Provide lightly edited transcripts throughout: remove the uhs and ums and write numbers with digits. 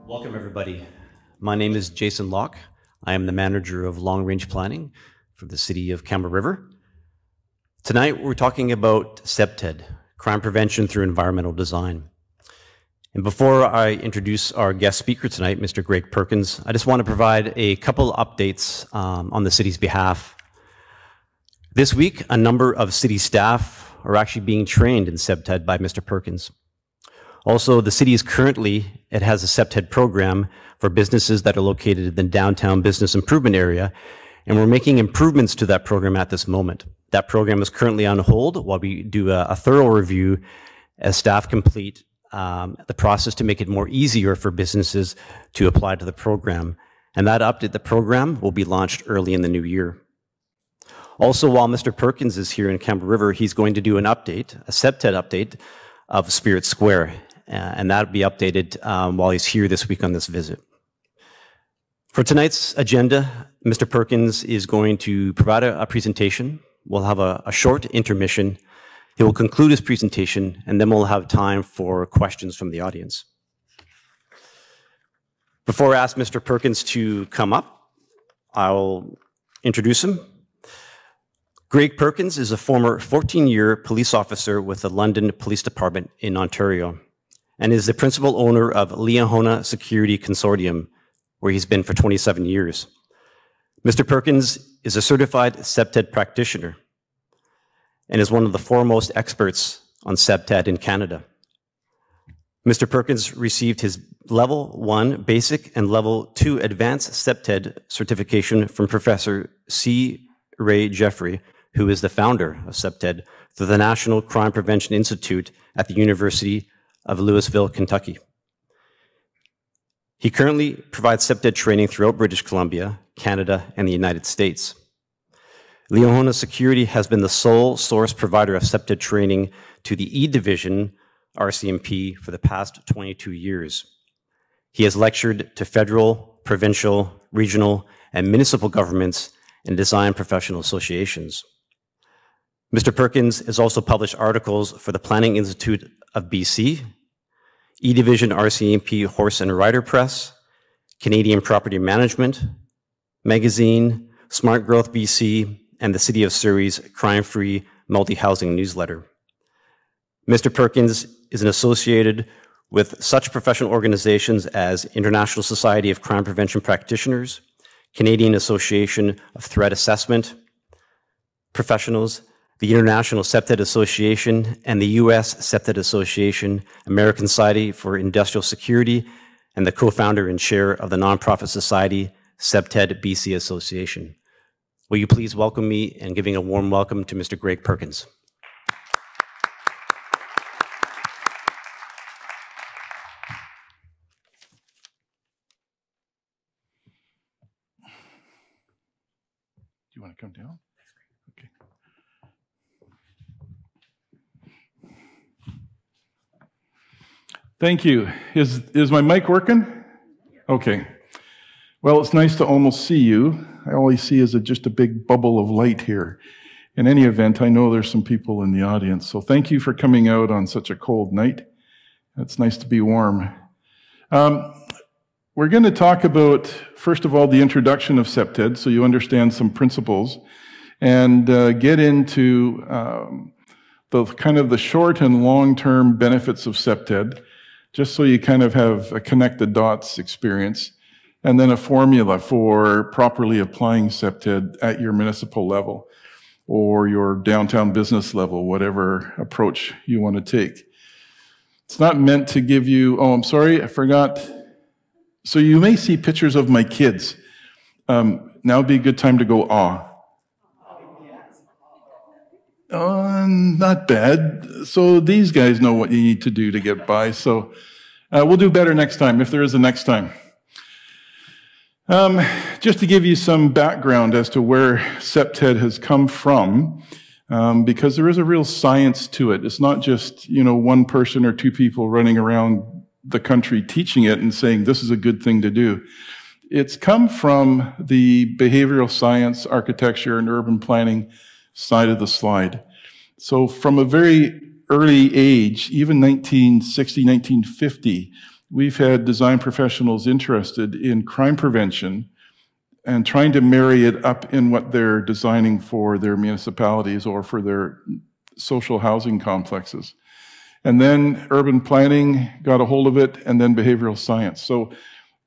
Welcome, everybody. My name is Jason Locke. I am the manager of long-range planning for the city of Campbell River. Tonight, we're talking about Septed, crime prevention through environmental design. And before I introduce our guest speaker tonight, Mr. Greg Perkins, I just want to provide a couple updates on the city's behalf. This week, a number of city staff are actually being trained in Septed by Mr. Perkins. Also, the city it has a Septed program for businesses that are located in the downtown business improvement area, and we're making improvements to that program at this moment. That program is currently on hold while we do a thorough review as staff complete the process to make it more easier for businesses to apply to the program. And that update, the program, will be launched early in the new year. Also, while Mr. Perkins is here in Campbell River, he's going to do an update, a Septed update of Spirit Square. And that'll be updated while he's here this week on this visit. For tonight's agenda, Mr. Perkins is going to provide a presentation. We'll have a short intermission. He will conclude his presentation, and then we'll have time for questions from the audience. Before I ask Mr. Perkins to come up, I'll introduce him. Greg Perkins is a former 14-year police officer with the London Police Department in Ontario, and is the principal owner of Liahone Security Consortium, where he's been for 27 years. Mr. Perkins is a certified Septed practitioner and is one of the foremost experts on Septed in Canada. Mr. Perkins received his Level 1 Basic and Level 2 Advanced Septed certification from Professor C. Ray Jeffrey, who is the founder of Septed, through the National Crime Prevention Institute at the University of Louisville, Kentucky. He currently provides Septed training throughout British Columbia, Canada, and the United States. Liahone Security has been the sole source provider of Septed training to the E Division RCMP for the past 22 years. He has lectured to federal, provincial, regional, and municipal governments and design professional associations. Mr. Perkins has also published articles for the Planning Institute of BC, E Division RCMP Horse and Rider Press, Canadian Property Management Magazine, Smart Growth BC, and the City of Surrey's crime-free multi-housing newsletter. Mr. Perkins is associated with such professional organizations as International Society of Crime Prevention Practitioners, Canadian Association of Threat Assessment Professionals, the International Septed Association, and the U.S. Septed Association, American Society for Industrial Security, and the co-founder and chair of the nonprofit society, Septed BC Association. Will you please welcome me and giving a warm welcome to Mr. Greg Perkins. Do you want to come down? Okay. Thank you. Is my mic working? Okay. Well, it's nice to almost see you. All I see is just a big bubble of light here. In any event, I know there's some people in the audience, so thank you for coming out on such a cold night. It's nice to be warm. We're going to talk about, first of all, the introduction of Septed, so you understand some principles, and get into the short and long-term benefits of Septed, just so you kind of have a connect the dots experience, and then a formula for properly applying Septed at your municipal level or your downtown business level, whatever approach you want to take. It's not meant to give you, oh, I'm sorry, I forgot. So you may see pictures of my kids. Now would be a good time to go, not bad. So these guys know what you need to do to get by. So we'll do better next time, if there is a next time. Just to give you some background as to where Septed has come from, because there is a real science to it. It's not just, one person or two people running around the country teaching it and saying this is a good thing to do. It's come from the behavioral science, architecture, and urban planning side of the slide. So from a very early age, even 1960, 1950, we've had design professionals interested in crime prevention and trying to marry it up in what they're designing for their municipalities or for their social housing complexes. And then urban planning got a hold of it, and then behavioral science. So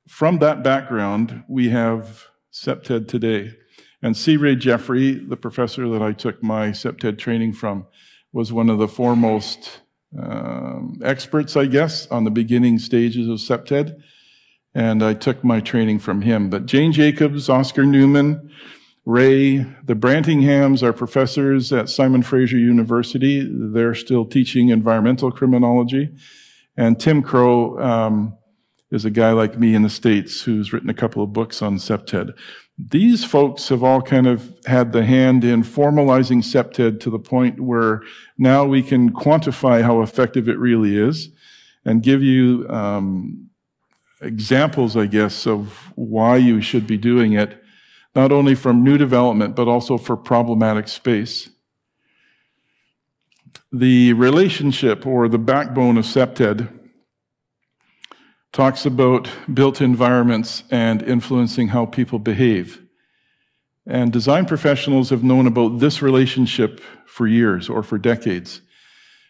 from that background, we have Septed today. And C. Ray Jeffrey, the professor that I took my Septed training from, was one of the foremost experts, I guess, on the beginning stages of Septed. And I took my training from him. But Jane Jacobs, Oscar Newman, Ray, the Brantinghams are professors at Simon Fraser University. They're still teaching environmental criminology. And Tim Crow is a guy like me in the States who's written a couple of books on Septed. These folks have all kind of had the hand in formalizing Septed to the point where now we can quantify how effective it really is and give you examples, I guess, of why you should be doing it, not only from new development, but also for problematic space. The relationship, or the backbone of Septed, talks about built environments and influencing how people behave. And design professionals have known about this relationship for years or for decades.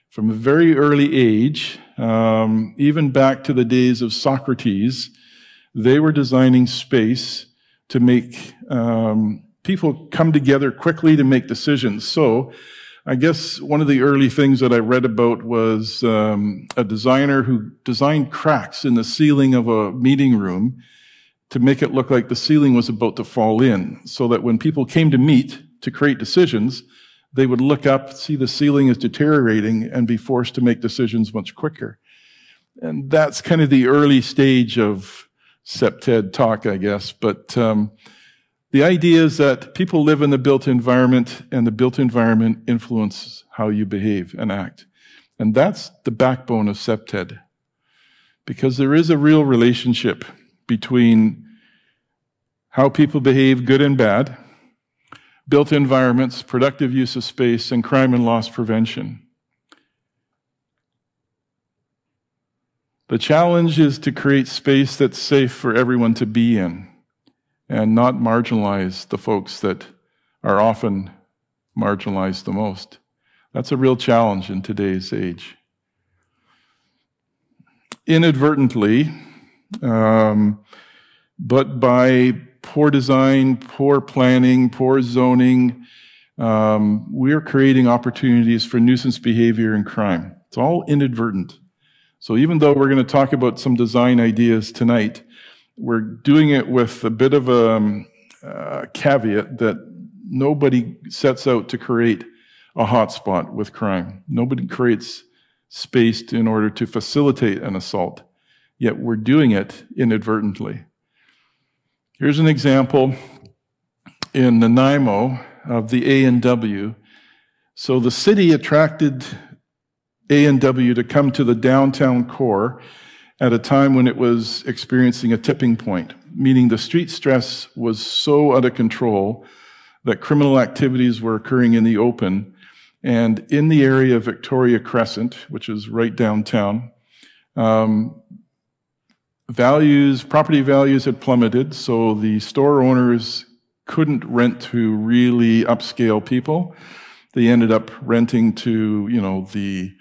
From a very early age, even back to the days of Socrates, they were designing space to make people come together quickly to make decisions. So I guess one of the early things that I read about was a designer who designed cracks in the ceiling of a meeting room to make it look like the ceiling was about to fall in, so that when people came to meet to create decisions, they would look up, see the ceiling is deteriorating, and be forced to make decisions much quicker. And that's kind of the early stage of Septed talk, I guess. But the idea is that people live in the built environment, and the built environment influences how you behave and act. And that's the backbone of Septed, because there is a real relationship between how people behave, good and bad, built environments, productive use of space, and crime and loss prevention. The challenge is to create space that's safe for everyone to be in and not marginalize the folks that are often marginalized the most. That's a real challenge in today's age. Inadvertently, but by poor design, poor planning, poor zoning, we're creating opportunities for nuisance behavior and crime. It's all inadvertent. So even though we're going to talk about some design ideas tonight, we're doing it with a bit of a caveat that nobody sets out to create a hotspot with crime. Nobody creates space in order to facilitate an assault, yet we're doing it inadvertently. Here's an example in Nanaimo of the A&W. So the city attracted A&W to come to the downtown core at a time when it was experiencing a tipping point, meaning the street stress was so out of control that criminal activities were occurring in the open. And in the area of Victoria Crescent, which is right downtown, property values had plummeted, so the store owners couldn't rent to really upscale people. They ended up renting to, the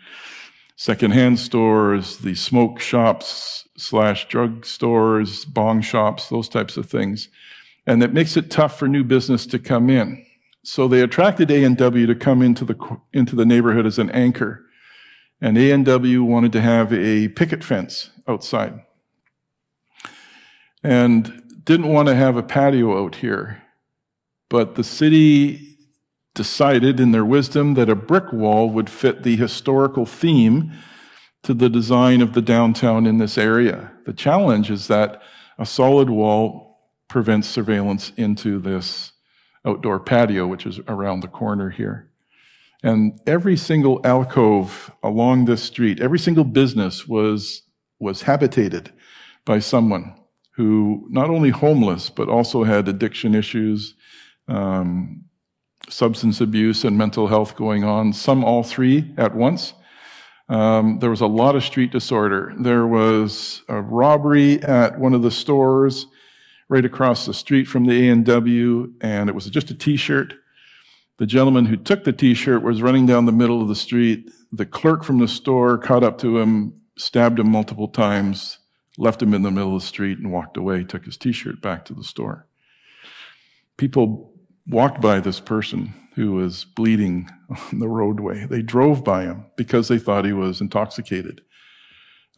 secondhand stores, the smoke shops / drug stores, bong shops, those types of things. And it makes it tough for new business to come in. So they attracted A&W to come into the neighborhood as an anchor. And A&W wanted to have a picket fence outside, and didn't want to have a patio out here. But the city decided in their wisdom that a brick wall would fit the historical theme to the design of the downtown in this area. The challenge is that a solid wall prevents surveillance into this outdoor patio, which is around the corner here. And every single alcove along this street, every single business was habitated by someone who not only homeless, but also had addiction issues, substance abuse and mental health going on, some all three at once. There was a lot of street disorder. There was a robbery at one of the stores right across the street from the A&W, and it was just a T-shirt. The gentleman who took the T-shirt was running down the middle of the street. The clerk from the store caught up to him, stabbed him multiple times, left him in the middle of the street and walked away, took his T-shirt back to the store. People walked by this person who was bleeding on the roadway. They drove by him because they thought he was intoxicated.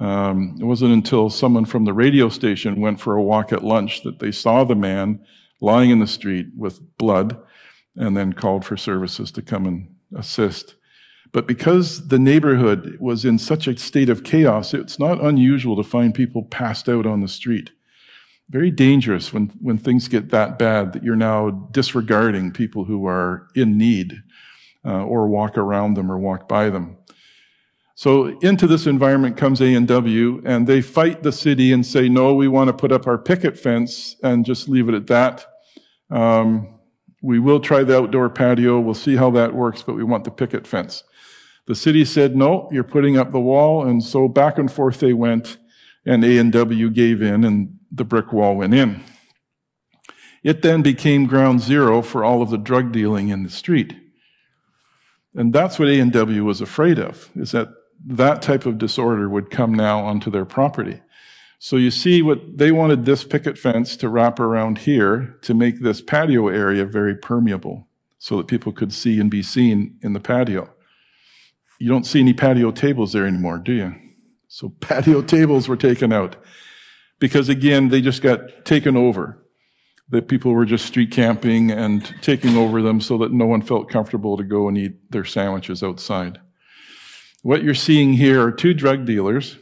It wasn't until someone from the radio station went for a walk at lunch that they saw the man lying in the street with blood and then called for services to come and assist. But because the neighborhood was in such a state of chaos, it's not unusual to find people passed out on the street. Very dangerous when things get that bad that you're now disregarding people who are in need or walk around them or walk by them. So into this environment comes A&W, and they fight the city and say, no, we want to put up our picket fence and just leave it at that. We will try the outdoor patio. We'll see how that works, but we want the picket fence. The city said, no, you're putting up the wall. And so back and forth they went, and A&W gave in, and the brick wall went in. It then became ground zero for all of the drug dealing in the street. And that's what A&W was afraid of, is that that type of disorder would come now onto their property. So you see what they wanted this picket fence to wrap around here to make this patio area very permeable so that people could see and be seen in the patio. You don't see any patio tables there anymore, do you? So patio tables were taken out because, again, they just got taken over. That people were just street camping and taking over them so that no one felt comfortable to go and eat their sandwiches outside. What you're seeing here are two drug dealers,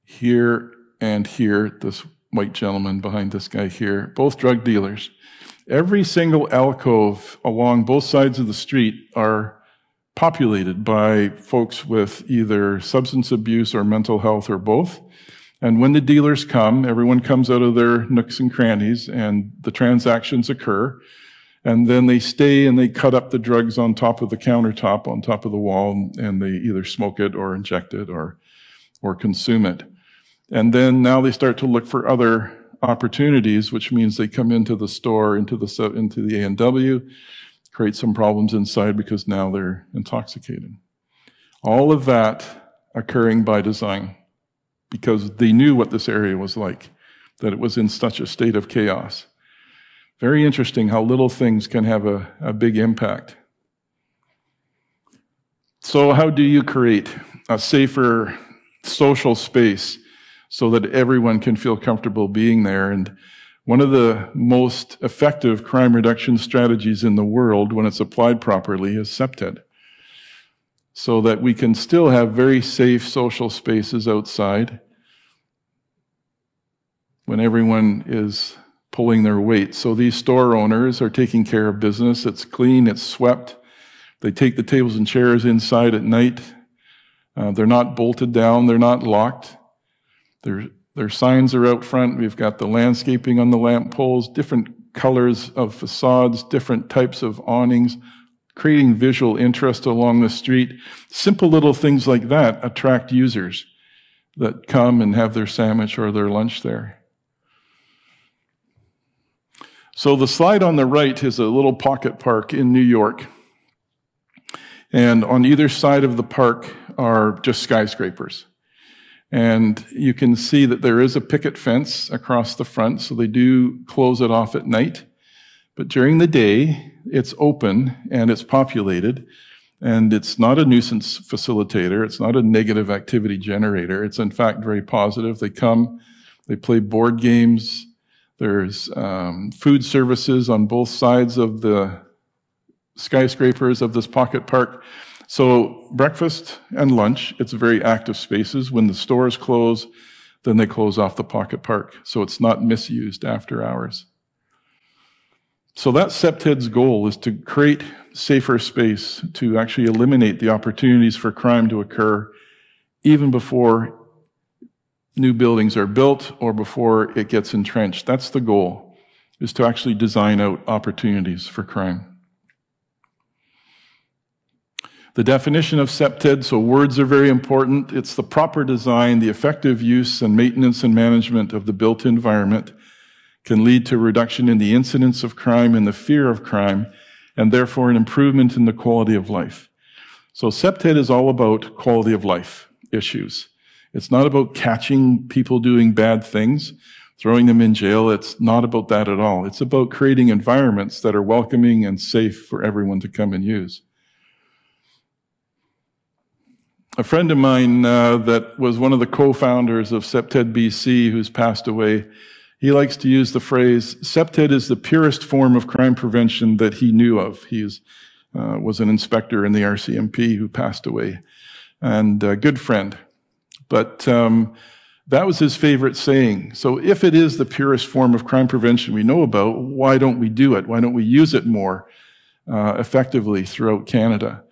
here and here, this white gentleman behind this guy here, both drug dealers. Every single alcove along both sides of the street are populated by folks with either substance abuse or mental health or both. And when the dealers come, everyone comes out of their nooks and crannies and the transactions occur. And then they stay and they cut up the drugs on top of the countertop, on top of the wall, and they either smoke it or inject it or consume it. And then now they start to look for other opportunities, which means they come into the store, into the A&W, create some problems inside because now they're intoxicated. All of that occurring by design because they knew what this area was like, that it was in such a state of chaos. Very interesting how little things can have a big impact. So how do you create a safer social space so that everyone can feel comfortable being there? And one of the most effective crime reduction strategies in the world, when it's applied properly, is Septid. So that we can still have very safe social spaces outside when everyone is pulling their weight. So these store owners are taking care of business. It's clean, it's swept. They take the tables and chairs inside at night. They're not bolted down, they're not locked. Their signs are out front. We've got the landscaping on the lamp poles, different colors of facades, different types of awnings, creating visual interest along the street. Simple little things like that attract users that come and have their sandwich or their lunch there. So the slide on the right is a little pocket park in New York. And on either side of the park are just skyscrapers. And you can see that there is a picket fence across the front, so they do close it off at night. But during the day, it's open and it's populated. And it's not a nuisance facilitator. It's not a negative activity generator. It's in fact very positive. They come, they play board games. There's food services on both sides of the skyscrapers of this pocket park. So breakfast and lunch, it's very active spaces. When the stores close, then they close off the pocket park. So it's not misused after hours. So that's Septid's goal, is to create safer space, to actually eliminate the opportunities for crime to occur even before new buildings are built or before it gets entrenched. That's the goal, is to actually design out opportunities for crime. The definition of septed, so words are very important. It's the proper design, the effective use and maintenance and management of the built environment can lead to a reduction in the incidence of crime and the fear of crime, and therefore an improvement in the quality of life. So septed is all about quality of life issues. It's not about catching people doing bad things, throwing them in jail. It's not about that at all. It's about creating environments that are welcoming and safe for everyone to come and use. A friend of mine that was one of the co-founders of Septed BC, who's passed away, he likes to use the phrase, septed is the purest form of crime prevention that he knew of. He was an inspector in the RCMP who passed away, and a good friend. But that was his favorite saying. So if it is the purest form of crime prevention we know about, why don't we do it? Why don't we use it more effectively throughout Canada?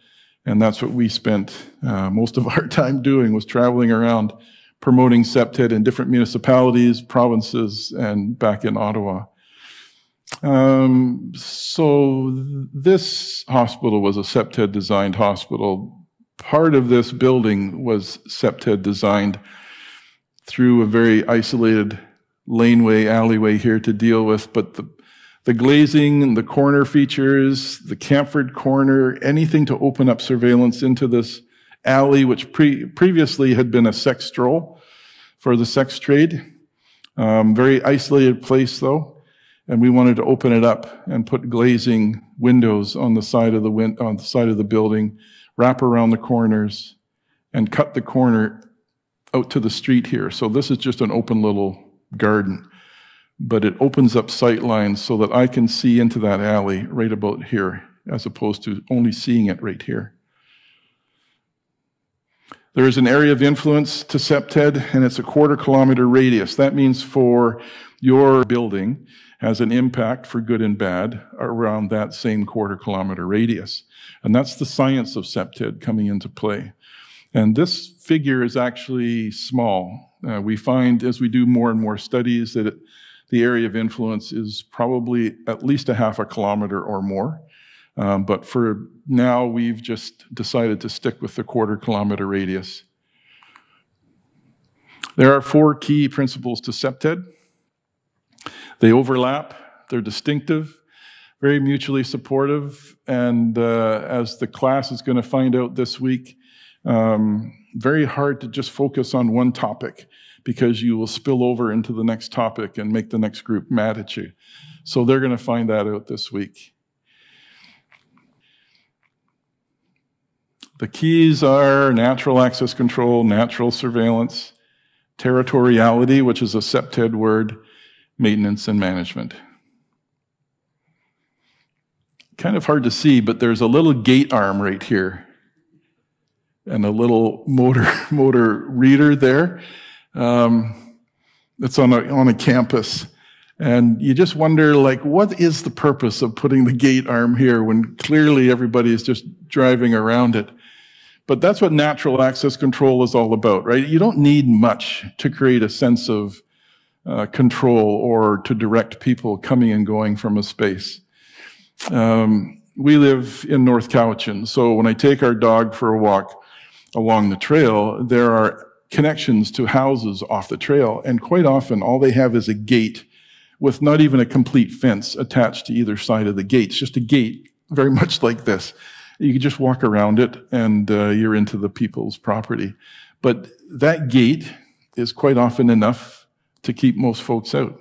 And that's what we spent most of our time doing, was traveling around promoting septed in different municipalities, provinces, and back in Ottawa. So this hospital was a septed designed hospital. Part of this building was septed designed through a very isolated laneway, alleyway here to deal with, but the glazing and the corner features, the chamfered corner, anything to open up surveillance into this alley, which previously had been a sex stroll for the sex trade. Very isolated place though, and we wanted to open it up and put glazing windows on the side of the building, wrap around the corners, and cut the corner out to the street here. So this is just an open little garden, but it opens up sightlines so that I can see into that alley right about here, as opposed to only seeing it right here. There is an area of influence to septed, and it's a 1/4 kilometer radius. That means for your building has an impact for good and bad around that same 1/4 kilometer radius. And that's the science of septed coming into play. And this figure is actually small. We find as we do more and more studies that the area of influence is probably at least a 1/2 kilometer or more. But for now, we've just decided to stick with the 1/4 kilometer radius. There are 4 key principles to septed. They overlap, they're distinctive, very mutually supportive, and as the class is going to find out this week, very hard to just focus on one topic, because you will spill over into the next topic and make the next group mad at you. So they're going to find that out this week. The keys are natural access control, natural surveillance, territoriality, which is a septed word, maintenance and management. Kind of hard to see, but there's a little gate arm right here and a little motor reader there. It's on a campus. And you just wonder, like, what is the purpose of putting the gate arm here when clearly everybody is just driving around it? But that's what natural access control is all about, right? You don't need much to create a sense of control or to direct people coming and going from a space. We live in North Cowichan, so when I take our dog for a walk along the trail, there are connections to houses off the trail, and quite often all they have is a gate with not even a complete fence attached to either side of the gate. It's just a gate, very much like this. You can just walk around it and you're into the people's property. But that gate is quite often enough to keep most folks out.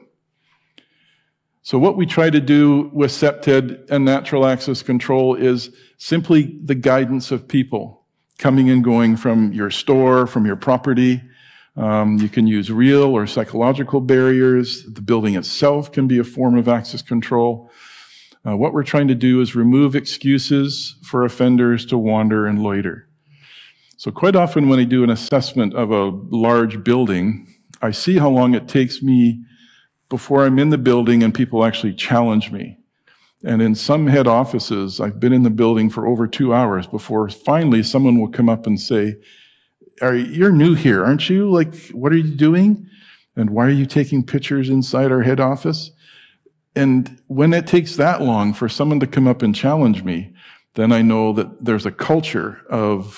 So what we try to do with septed and natural access control is simply the guidance of people coming and going from your store, from your property. You can use real or psychological barriers. The building itself can be a form of access control. What we're trying to do is remove excuses for offenders to wander and loiter. So quite often when I do an assessment of a large building, I see how long it takes me before I'm in the building and people actually challenge me. And in some head offices, I've been in the building for over 2 hours before finally someone will come up and say, you're new here, aren't you? Like, what are you doing? And why are you taking pictures inside our head office? And when it takes that long for someone to come up and challenge me, then I know that there's a culture of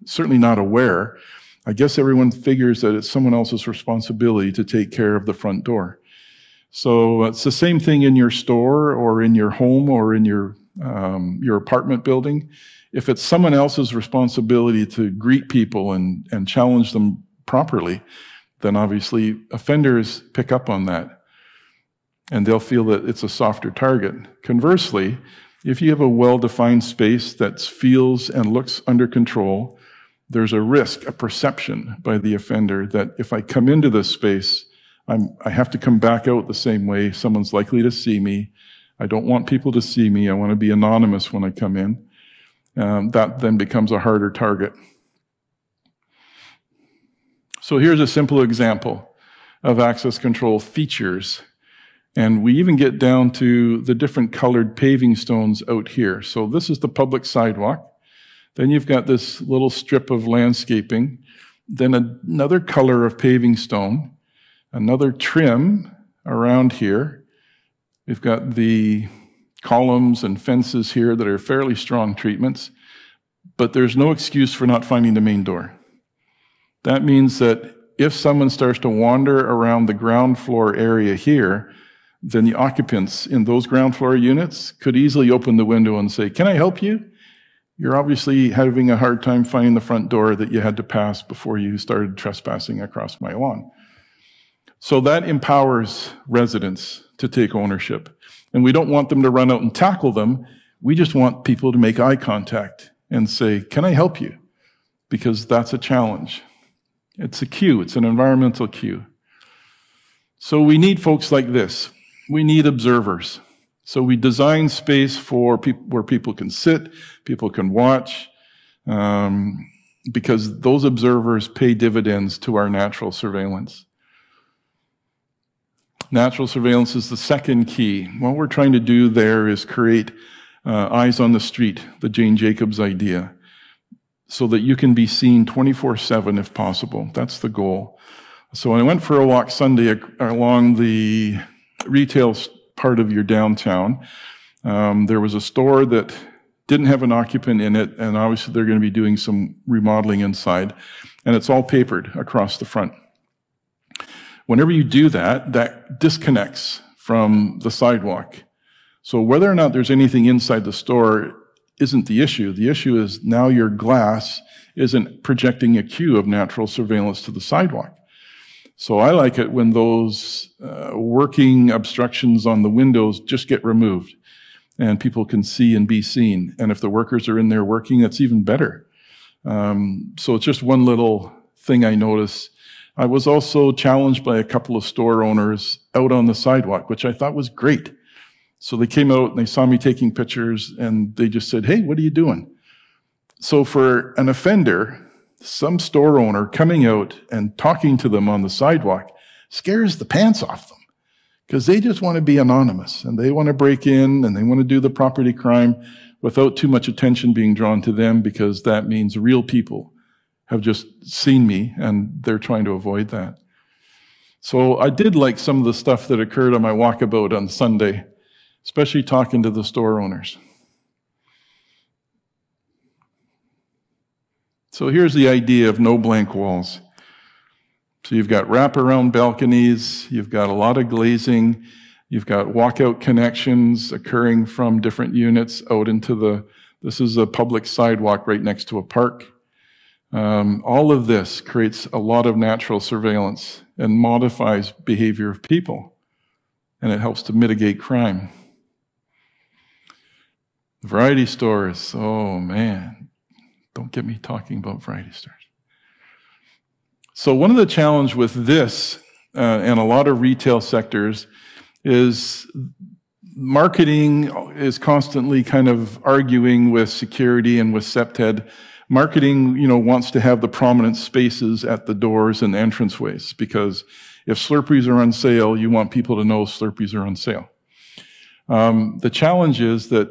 certainly not aware. I guess everyone figures that it's someone else's responsibility to take care of the front door. So it's the same thing in your store or in your home or in your apartment building. If it's someone else's responsibility to greet people and challenge them properly, then obviously offenders pick up on that, and they'll feel that it's a softer target. Conversely, if you have a well-defined space that feels and looks under control, there's a risk, a perception by the offender that if I come into this space, I have to come back out the same way. Someone's likely to see me. I don't want people to see me. I want to be anonymous when I come in. That then becomes a harder target. So here's a simple example of access control features. And we even get down to the different colored paving stones out here. So this is the public sidewalk. Then you've got this little strip of landscaping. Then another color of paving stone. Another trim around here. We've got the columns and fences here that are fairly strong treatments, but there's no excuse for not finding the main door. That means that if someone starts to wander around the ground floor area here, then the occupants in those ground floor units could easily open the window and say, "Can I help you? You're obviously having a hard time finding the front door that you had to pass before you started trespassing across my lawn." So that empowers residents to take ownership. And we don't want them to run out and tackle them. We just want people to make eye contact and say, "Can I help you?" Because that's a challenge. It's a cue. It's an environmental cue. So we need folks like this. We need observers. So we design space for where people can sit, people can watch, because those observers pay dividends to our natural surveillance. Natural surveillance is the second key. What we're trying to do there is create eyes on the street, the Jane Jacobs idea, so that you can be seen 24/7 if possible. That's the goal. So I went for a walk Sunday along the retail part of your downtown. There was a store that didn't have an occupant in it, and obviously they're going to be doing some remodeling inside, and it's all papered across the front. Whenever you do that, that disconnects from the sidewalk. So whether or not there's anything inside the store isn't the issue. The issue is now your glass isn't projecting a cue of natural surveillance to the sidewalk. So I like it when those working obstructions on the windows just get removed and people can see and be seen. And if the workers are in there working, that's even better. So it's just one little thing I noticed. I was also challenged by a couple of store owners out on the sidewalk, which I thought was great. So they came out and they saw me taking pictures and they just said, "Hey, what are you doing?" So for an offender, some store owner coming out and talking to them on the sidewalk scares the pants off them because they just want to be anonymous and they want to break in and they want to do the property crime without too much attention being drawn to them, because that means real people have just seen me and they're trying to avoid that. So I did like some of the stuff that occurred on my walkabout on Sunday, especially talking to the store owners. So here's the idea of no blank walls. So you've got wraparound balconies, you've got a lot of glazing, you've got walkout connections occurring from different units out into this is a public sidewalk right next to a park. All of this creates a lot of natural surveillance and modifies behavior of people, and it helps to mitigate crime. Variety stores, oh man, don't get me talking about variety stores. So one of the challenges with this and a lot of retail sectors is marketing is constantly kind of arguing with security and with Septed. Marketing, wants to have the prominent spaces at the doors and the entranceways, because if Slurpees are on sale, you want people to know Slurpees are on sale. The challenge is that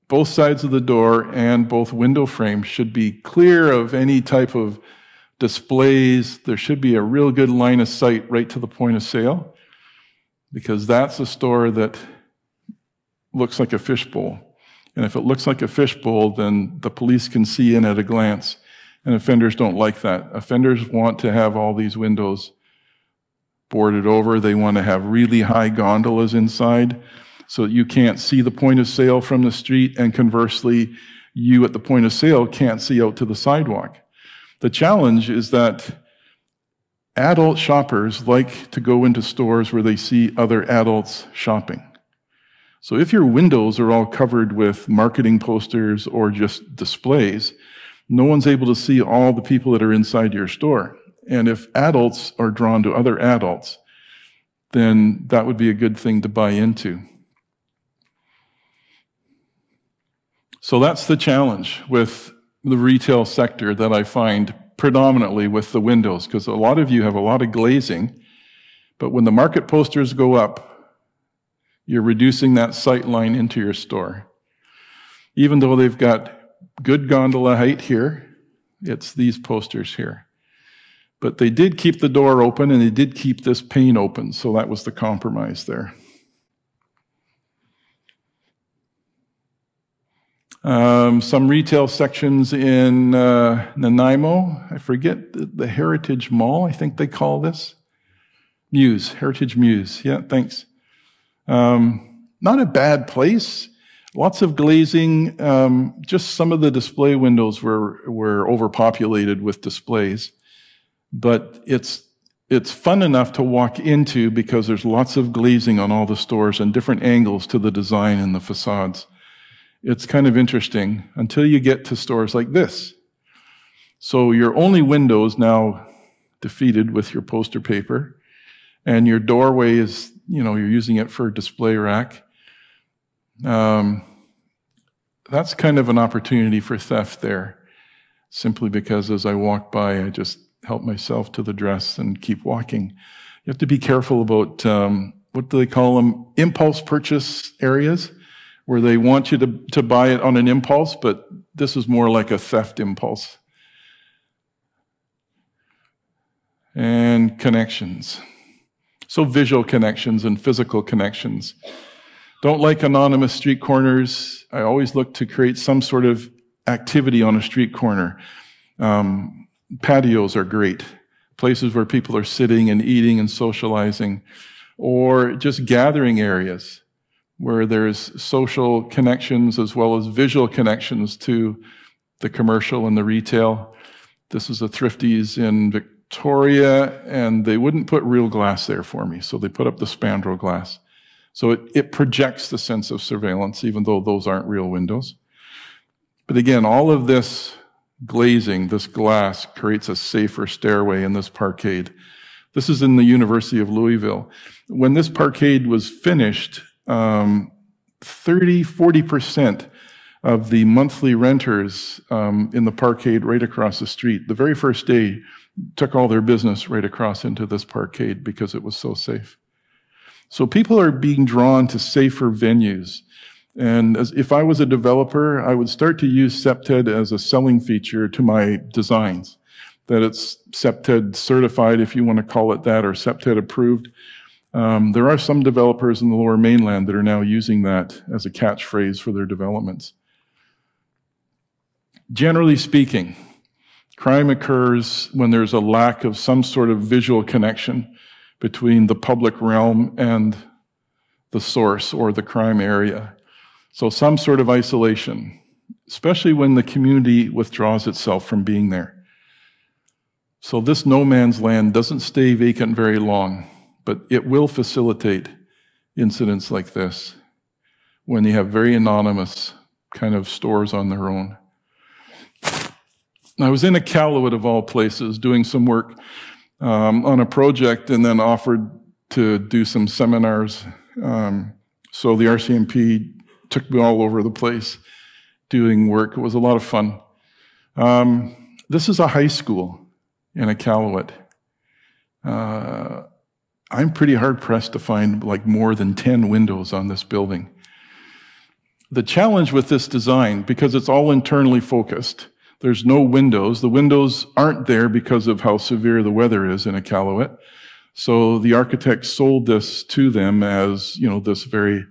both sides of the door and both window frames should be clear of any type of displays. There should be a real good line of sight right to the point of sale, because that's a store that looks like a fishbowl. And if it looks like a fishbowl, then the police can see in at a glance. And offenders don't like that. Offenders want to have all these windows boarded over. They want to have really high gondolas inside so that you can't see the point of sale from the street, and conversely, you at the point of sale can't see out to the sidewalk. The challenge is that adult shoppers like to go into stores where they see other adults shopping. So if your windows are all covered with marketing posters or just displays, no one's able to see all the people that are inside your store. And if adults are drawn to other adults, then that would be a good thing to buy into. So that's the challenge with the retail sector that I find predominantly with the windows, because a lot of you have a lot of glazing, but when the market posters go up, you're reducing that sight line into your store. Even though they've got good gondola height here, it's these posters here. But they did keep the door open, and they did keep this pane open, so that was the compromise there. Some retail sections in Nanaimo. I forget the Heritage Mall, I think they call this. Muse, Heritage Muse. Yeah, thanks. Not a bad place. Lots of glazing. Just some of the display windows were overpopulated with displays. But it's fun enough to walk into because there's lots of glazing on all the stores and different angles to the design and the facades. It's kind of interesting until you get to stores like this. So your only window is now defeated with your poster paper, and your doorway is, you're using it for a display rack. That's kind of an opportunity for theft there, simply because as I walk by, I just help myself to the dress and keep walking. You have to be careful about, what do they call them, impulse purchase areas, where they want you to buy it on an impulse, but this is more like a theft impulse. And connections. So visual connections and physical connections. Don't like anonymous street corners. I always look to create some sort of activity on a street corner. Patios are great. Places where people are sitting and eating and socializing. Or just gathering areas where there's social connections as well as visual connections to the commercial and the retail. This is a Thrifty's in Victoria, and they wouldn't put real glass there for me, so they put up the spandrel glass. So it projects the sense of surveillance, even though those aren't real windows. But again, all of this glazing, this glass, creates a safer stairway in this parkade. This is in the University of Louisville. When this parkade was finished, 40% of the monthly renters in the parkade right across the street, the very first day, took all their business right across into this parkade because it was so safe. So people are being drawn to safer venues. And if I was a developer, I would start to use Septed as a selling feature to my designs, that it's Septed certified, if you want to call it that, or Septed approved. There are some developers in the Lower Mainland that are now using that as a catchphrase for their developments. Generally speaking, crime occurs when there's a lack of some sort of visual connection between the public realm and the source or the crime area. So some sort of isolation, especially when the community withdraws itself from being there. So this no man's land doesn't stay vacant very long, but it will facilitate incidents like this when you have very anonymous kind of stores on their own. I was in Iqaluit, of all places, doing some work on a project, and then offered to do some seminars. So the RCMP took me all over the place doing work. It was a lot of fun. This is a high school in Iqaluit. I'm pretty hard-pressed to find like more than 10 windows on this building. The challenge with this design, because it's all internally focused, there's no windows. The windows aren't there because of how severe the weather is in Iqaluit. So the architect sold this to them as, this very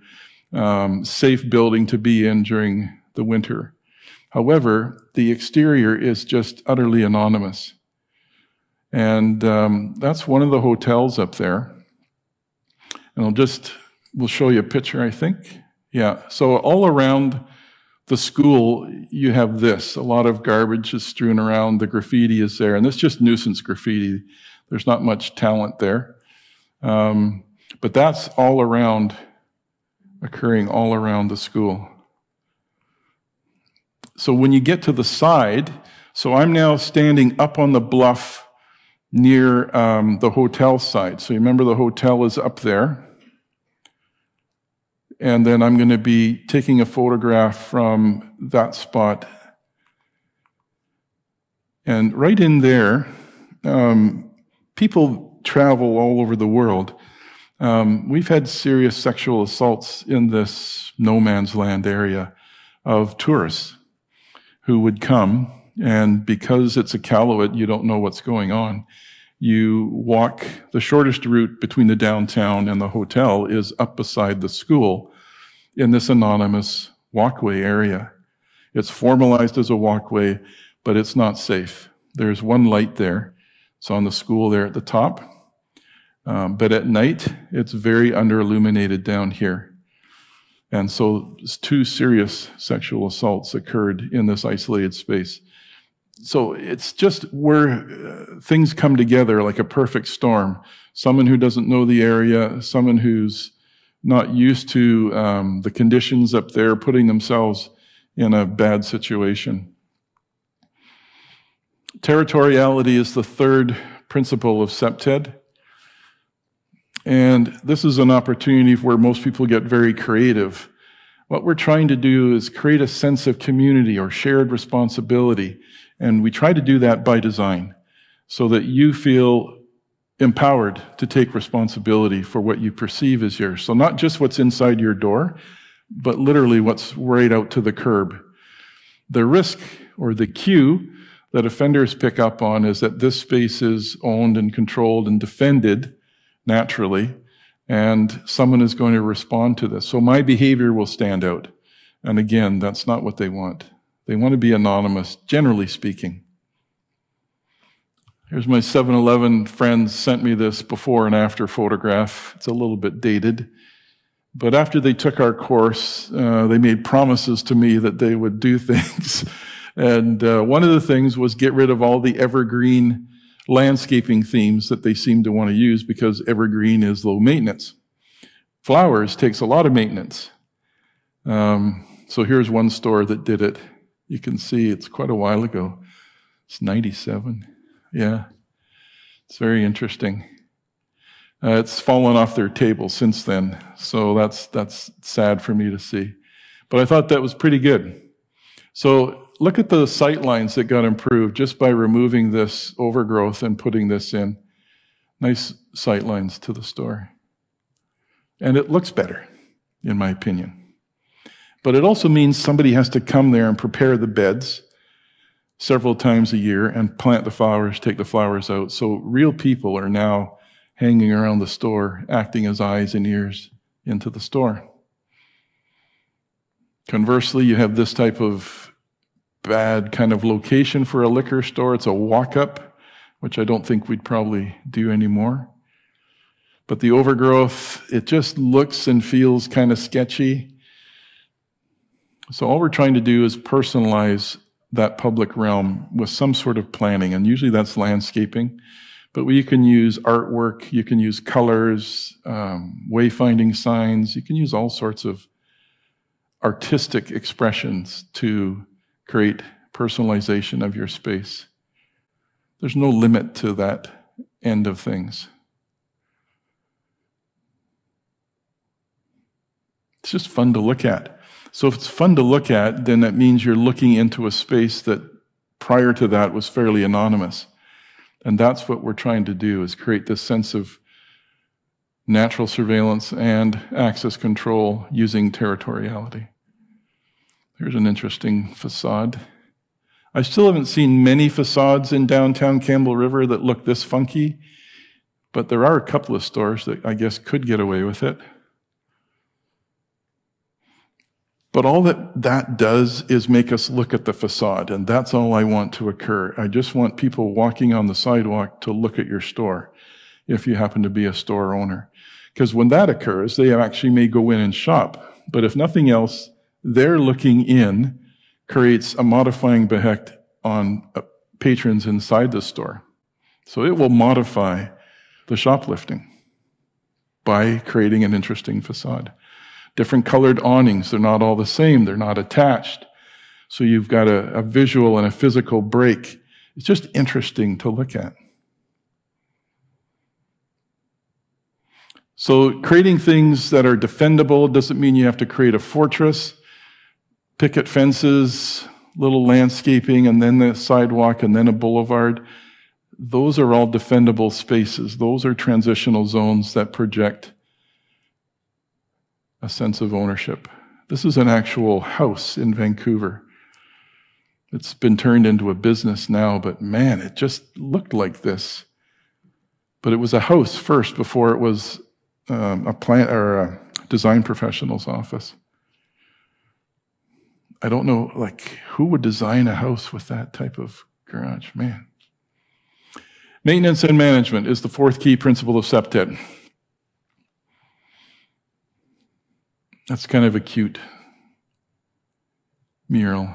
safe building to be in during the winter. However, the exterior is just utterly anonymous. And that's one of the hotels up there. And we'll show you a picture, I think. Yeah, so all around the school, you have this. A lot of garbage is strewn around, the graffiti is there, and it's just nuisance graffiti. There's not much talent there. But that's all around, occurring all around the school. So when you get to the side, so I'm now standing up on the bluff near the hotel side. So you remember the hotel is up there. And then I'm going to be taking a photograph from that spot. And right in there, people travel all over the world. We've had serious sexual assaults in this no man's land area of tourists who would come, and because it's a Iqaluit, you don't know what's going on. You walk, the shortest route between the downtown and the hotel is up beside the school in this anonymous walkway area. It's formalized as a walkway, but it's not safe. There's one light there. It's on the school there at the top. But at night, it's very under-illuminated down here. And so 2 serious sexual assaults occurred in this isolated space. So it's just where things come together like a perfect storm. Someone who doesn't know the area, someone who's not used to the conditions up there, putting themselves in a bad situation. Territoriality is the third principle of Septed. And this is an opportunity where most people get very creative. What we're trying to do is create a sense of community or shared responsibility. And we try to do that by design so that you feel empowered to take responsibility for what you perceive as yours. So not just what's inside your door, but literally what's right out to the curb. The risk or the cue that offenders pick up on is that this space is owned and controlled and defended naturally, and someone is going to respond to this. So my behavior will stand out. And again, that's not what they want. They want to be anonymous, generally speaking. Here's my 7-Eleven friends sent me this before and after photograph. It's a little bit dated. But after they took our course, they made promises to me that they would do things. And one of the things was get rid of all the evergreen landscaping themes that they seem to want to use because evergreen is low maintenance. Flowers takes a lot of maintenance. So here's one store that did it. You can see it's quite a while ago. It's 97. Yeah, it's very interesting. It's fallen off their table since then, so that's sad for me to see. But I thought that was pretty good. So look at the sightlines that got improved just by removing this overgrowth and putting this in. Nice sightlines to the store. And it looks better, in my opinion. But it also means somebody has to come there and prepare the beds several times a year and plant the flowers, take the flowers out. So real people are now hanging around the store, acting as eyes and ears into the store. Conversely, you have this type of bad kind of location for a liquor store. It's a walk-up, which I don't think we'd probably do anymore. But the overgrowth, it just looks and feels kind of sketchy. So all we're trying to do is personalize that public realm with some sort of planning, and usually that's landscaping. But you can use artwork, you can use colors, wayfinding signs, you can use all sorts of artistic expressions to create personalization of your space. There's no limit to that end of things. It's just fun to look at. So if it's fun to look at, then that means you're looking into a space that prior to that was fairly anonymous. And that's what we're trying to do, is create this sense of natural surveillance and access control using territoriality. Here's an interesting facade. I still haven't seen many facades in downtown Campbell River that look this funky, but there are a couple of stores that I guess could get away with it. But all that does is make us look at the facade, and that's all I want to occur. I just want people walking on the sidewalk to look at your store, if you happen to be a store owner. Because when that occurs, they actually may go in and shop. But if nothing else, their looking in creates a modifying effect on patrons inside the store. So it will modify the shoplifting by creating an interesting facade. Different colored awnings, they're not all the same, they're not attached. So you've got a visual and a physical break. It's just interesting to look at. So creating things that are defendable doesn't mean you have to create a fortress, picket fences, little landscaping, and then the sidewalk, and then a boulevard. Those are all defendable spaces. Those are transitional zones that project a sense of ownership. This is an actual house in Vancouver. It's been turned into a business now, but man, it just looked like this. But it was a house first before it was a plant or a design professional's office. I don't know, like, who would design a house with that type of garage? Man. Maintenance and management is the fourth key principle of Septed. That's kind of a cute mural.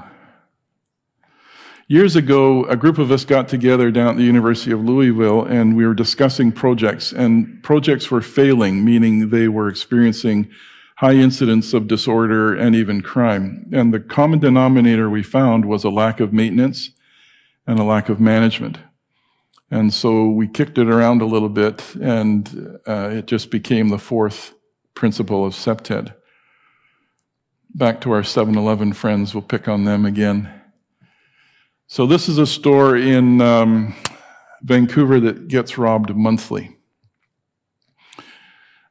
Years ago, a group of us got together down at the University of Louisville, and we were discussing projects, and projects were failing, meaning they were experiencing high incidence of disorder and even crime. And the common denominator we found was a lack of maintenance and a lack of management. And so we kicked it around a little bit, and it just became the fourth principle of Septed. Back to our 7-Eleven friends, we'll pick on them again. So this is a store in Vancouver that gets robbed monthly.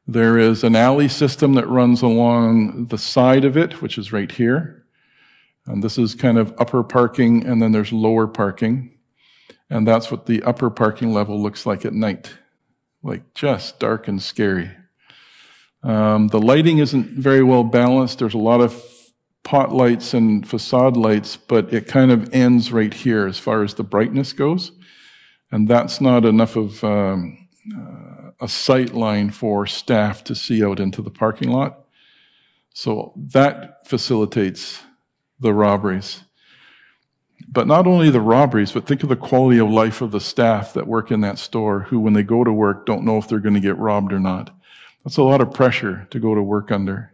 There is an alley system that runs along the side of it, which is right here. And this is kind of upper parking, and then there's lower parking. And that's what the upper parking level looks like at night. Like just dark and scary. The lighting isn't very well balanced. There's a lot of pot lights and facade lights, but it kind of ends right here as far as the brightness goes. And that's not enough of a sight line for staff to see out into the parking lot. So that facilitates the robberies. But not only the robberies, but think of the quality of life of the staff that work in that store who, when they go to work, don't know if they're going to get robbed or not. That's a lot of pressure to go to work under.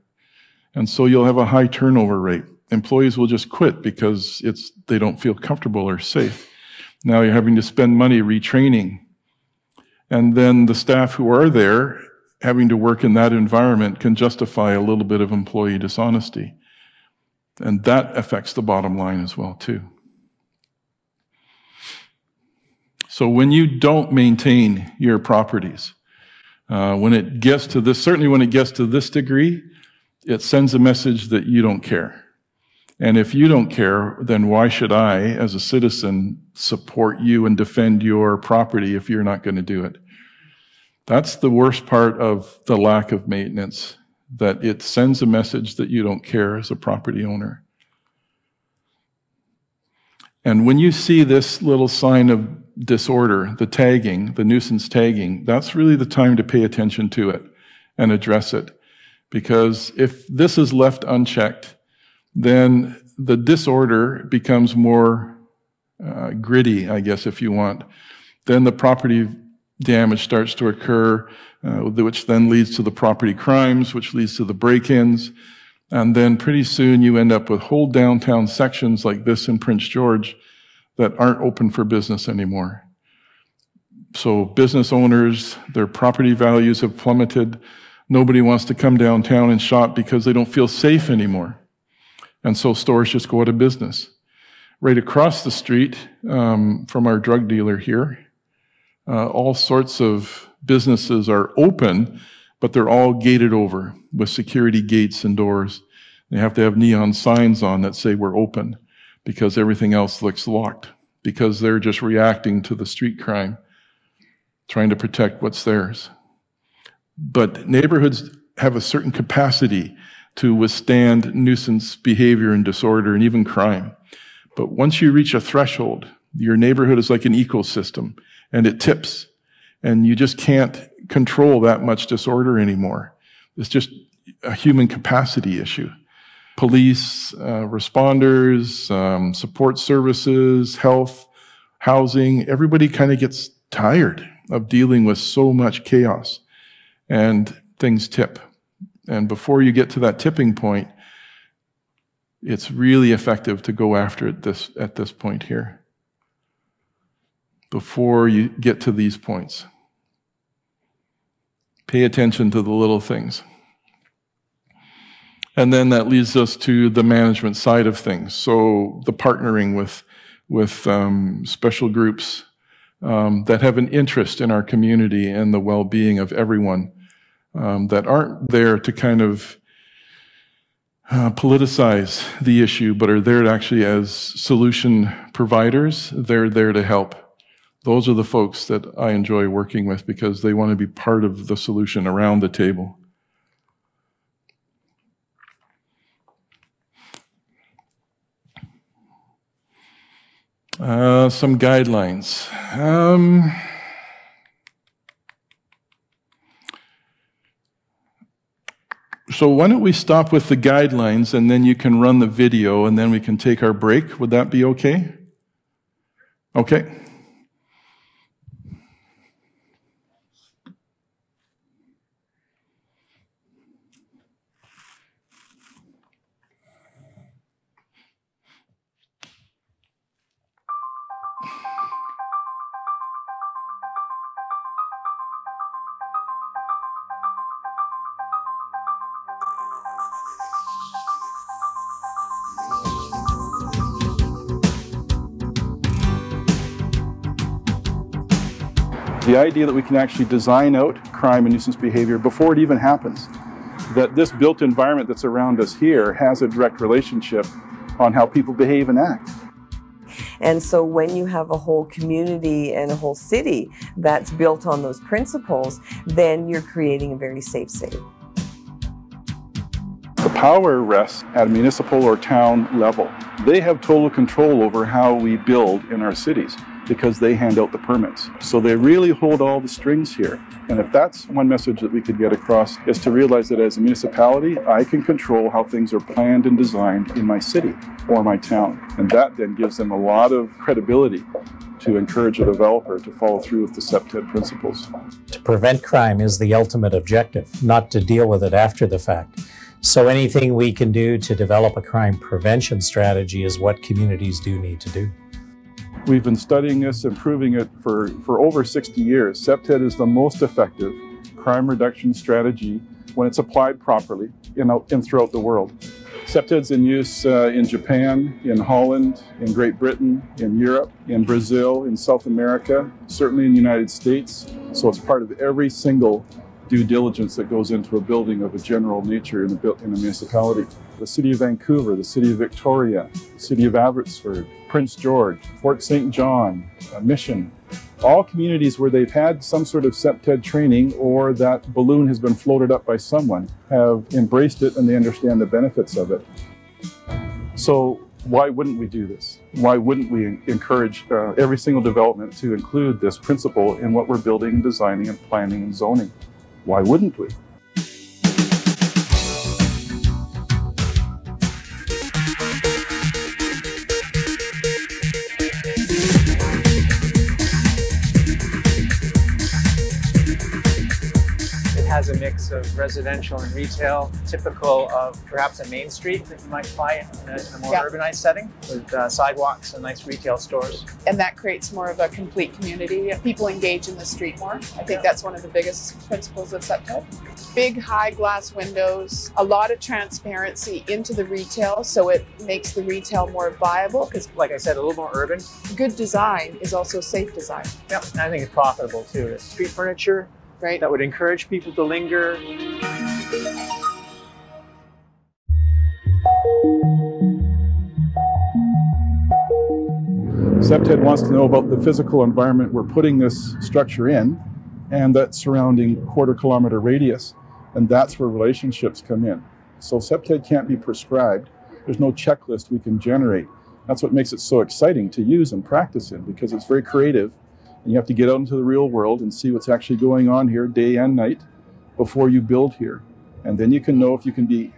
And so you'll have a high turnover rate. Employees will just quit because they don't feel comfortable or safe. Now you're having to spend money retraining. And then the staff who are there, having to work in that environment, can justify a little bit of employee dishonesty. And that affects the bottom line as well, too. So when you don't maintain your properties, when it gets to this, certainly when it gets to this degree, it sends a message that you don't care. And if you don't care, then why should I, as a citizen, support you and defend your property if you're not going to do it? That's the worst part of the lack of maintenance, that it sends a message that you don't care as a property owner. And when you see this little sign of disorder, the tagging, the nuisance tagging, that's really the time to pay attention to it and address it. Because if this is left unchecked, then the disorder becomes more gritty, I guess, if you want. Then the property damage starts to occur, which then leads to the property crimes, which leads to the break-ins. And then pretty soon you end up with whole downtown sections like this in Prince George that aren't open for business anymore. So business owners, their property values have plummeted. Nobody wants to come downtown and shop because they don't feel safe anymore. And so stores just go out of business. Right across the street from our drug dealer here, all sorts of businesses are open, but they're all gated over with security gates and doors. They have to have neon signs on that say we're open because everything else looks locked, because they're just reacting to the street crime, trying to protect what's theirs. But neighborhoods have a certain capacity to withstand nuisance behavior and disorder and even crime. But once you reach a threshold, your neighborhood is like an ecosystem, and it tips, and you just can't control that much disorder anymore. It's just a human capacity issue. Police, responders, support services, health, housing, everybody kind of gets tired of dealing with so much chaos, and things tip. And before you get to that tipping point, it's really effective to go after it at this point here, before you get to these points. Pay attention to the little things. And then that leads us to the management side of things. So the partnering with special groups that have an interest in our community and the well-being of everyone, that aren't there to kind of politicize the issue, but are there to actually as solution providers. They're there to help. Those are the folks that I enjoy working with because they want to be part of the solution around the table. Some guidelines. So why don't we stop with the guidelines and then you can run the video and then we can take our break. Would that be okay? Okay. The idea that we can actually design out crime and nuisance behavior before it even happens. That this built environment that's around us here has a direct relationship on how people behave and act. And so when you have a whole community and a whole city that's built on those principles, then you're creating a very safe city. The power rests at a municipal or town level. They have total control over how we build in our cities, because they hand out the permits. So they really hold all the strings here. And if that's one message that we could get across, is to realize that as a municipality, I can control how things are planned and designed in my city or my town. And that then gives them a lot of credibility to encourage a developer to follow through with the Septid principles. To prevent crime is the ultimate objective, not to deal with it after the fact. So anything we can do to develop a crime prevention strategy is what communities do need to do. We've been studying this and proving it for over 60 years. Septid is the most effective crime reduction strategy when it's applied properly in throughout the world. Septid's in use in Japan, in Holland, in Great Britain, in Europe, in Brazil, in South America, certainly in the United States. So it's part of every single due diligence that goes into a building of a general nature in a municipality. The City of Vancouver, the City of Victoria, the City of Abbotsford, Prince George, Fort St. John, Mission, all communities where they've had some sort of Septid training or that balloon has been floated up by someone have embraced it and they understand the benefits of it. So why wouldn't we do this? Why wouldn't we encourage every single development to include this principle in what we're building, designing, and planning and zoning? Why wouldn't we? Has a mix of residential and retail, typical of perhaps a main street that you might find in a more urbanized setting with sidewalks and nice retail stores. And that creates more of a complete community. People engage in the street more. I think that's one of the biggest principles of Septid. Big high glass windows, a lot of transparency into the retail, so it makes the retail more viable. Because, like I said, a little more urban. Good design is also safe design. Yeah, and I think it's profitable too. It's street furniture, right, that would encourage people to linger. Septid wants to know about the physical environment we're putting this structure in and that surrounding quarter-kilometer radius, and that's where relationships come in. So Septed can't be prescribed. There's no checklist we can generate. That's what makes it so exciting to use and practice in, because it's very creative. And you have to get out into the real world and see what's actually going on here day and night before you build here. And then you can know if you can be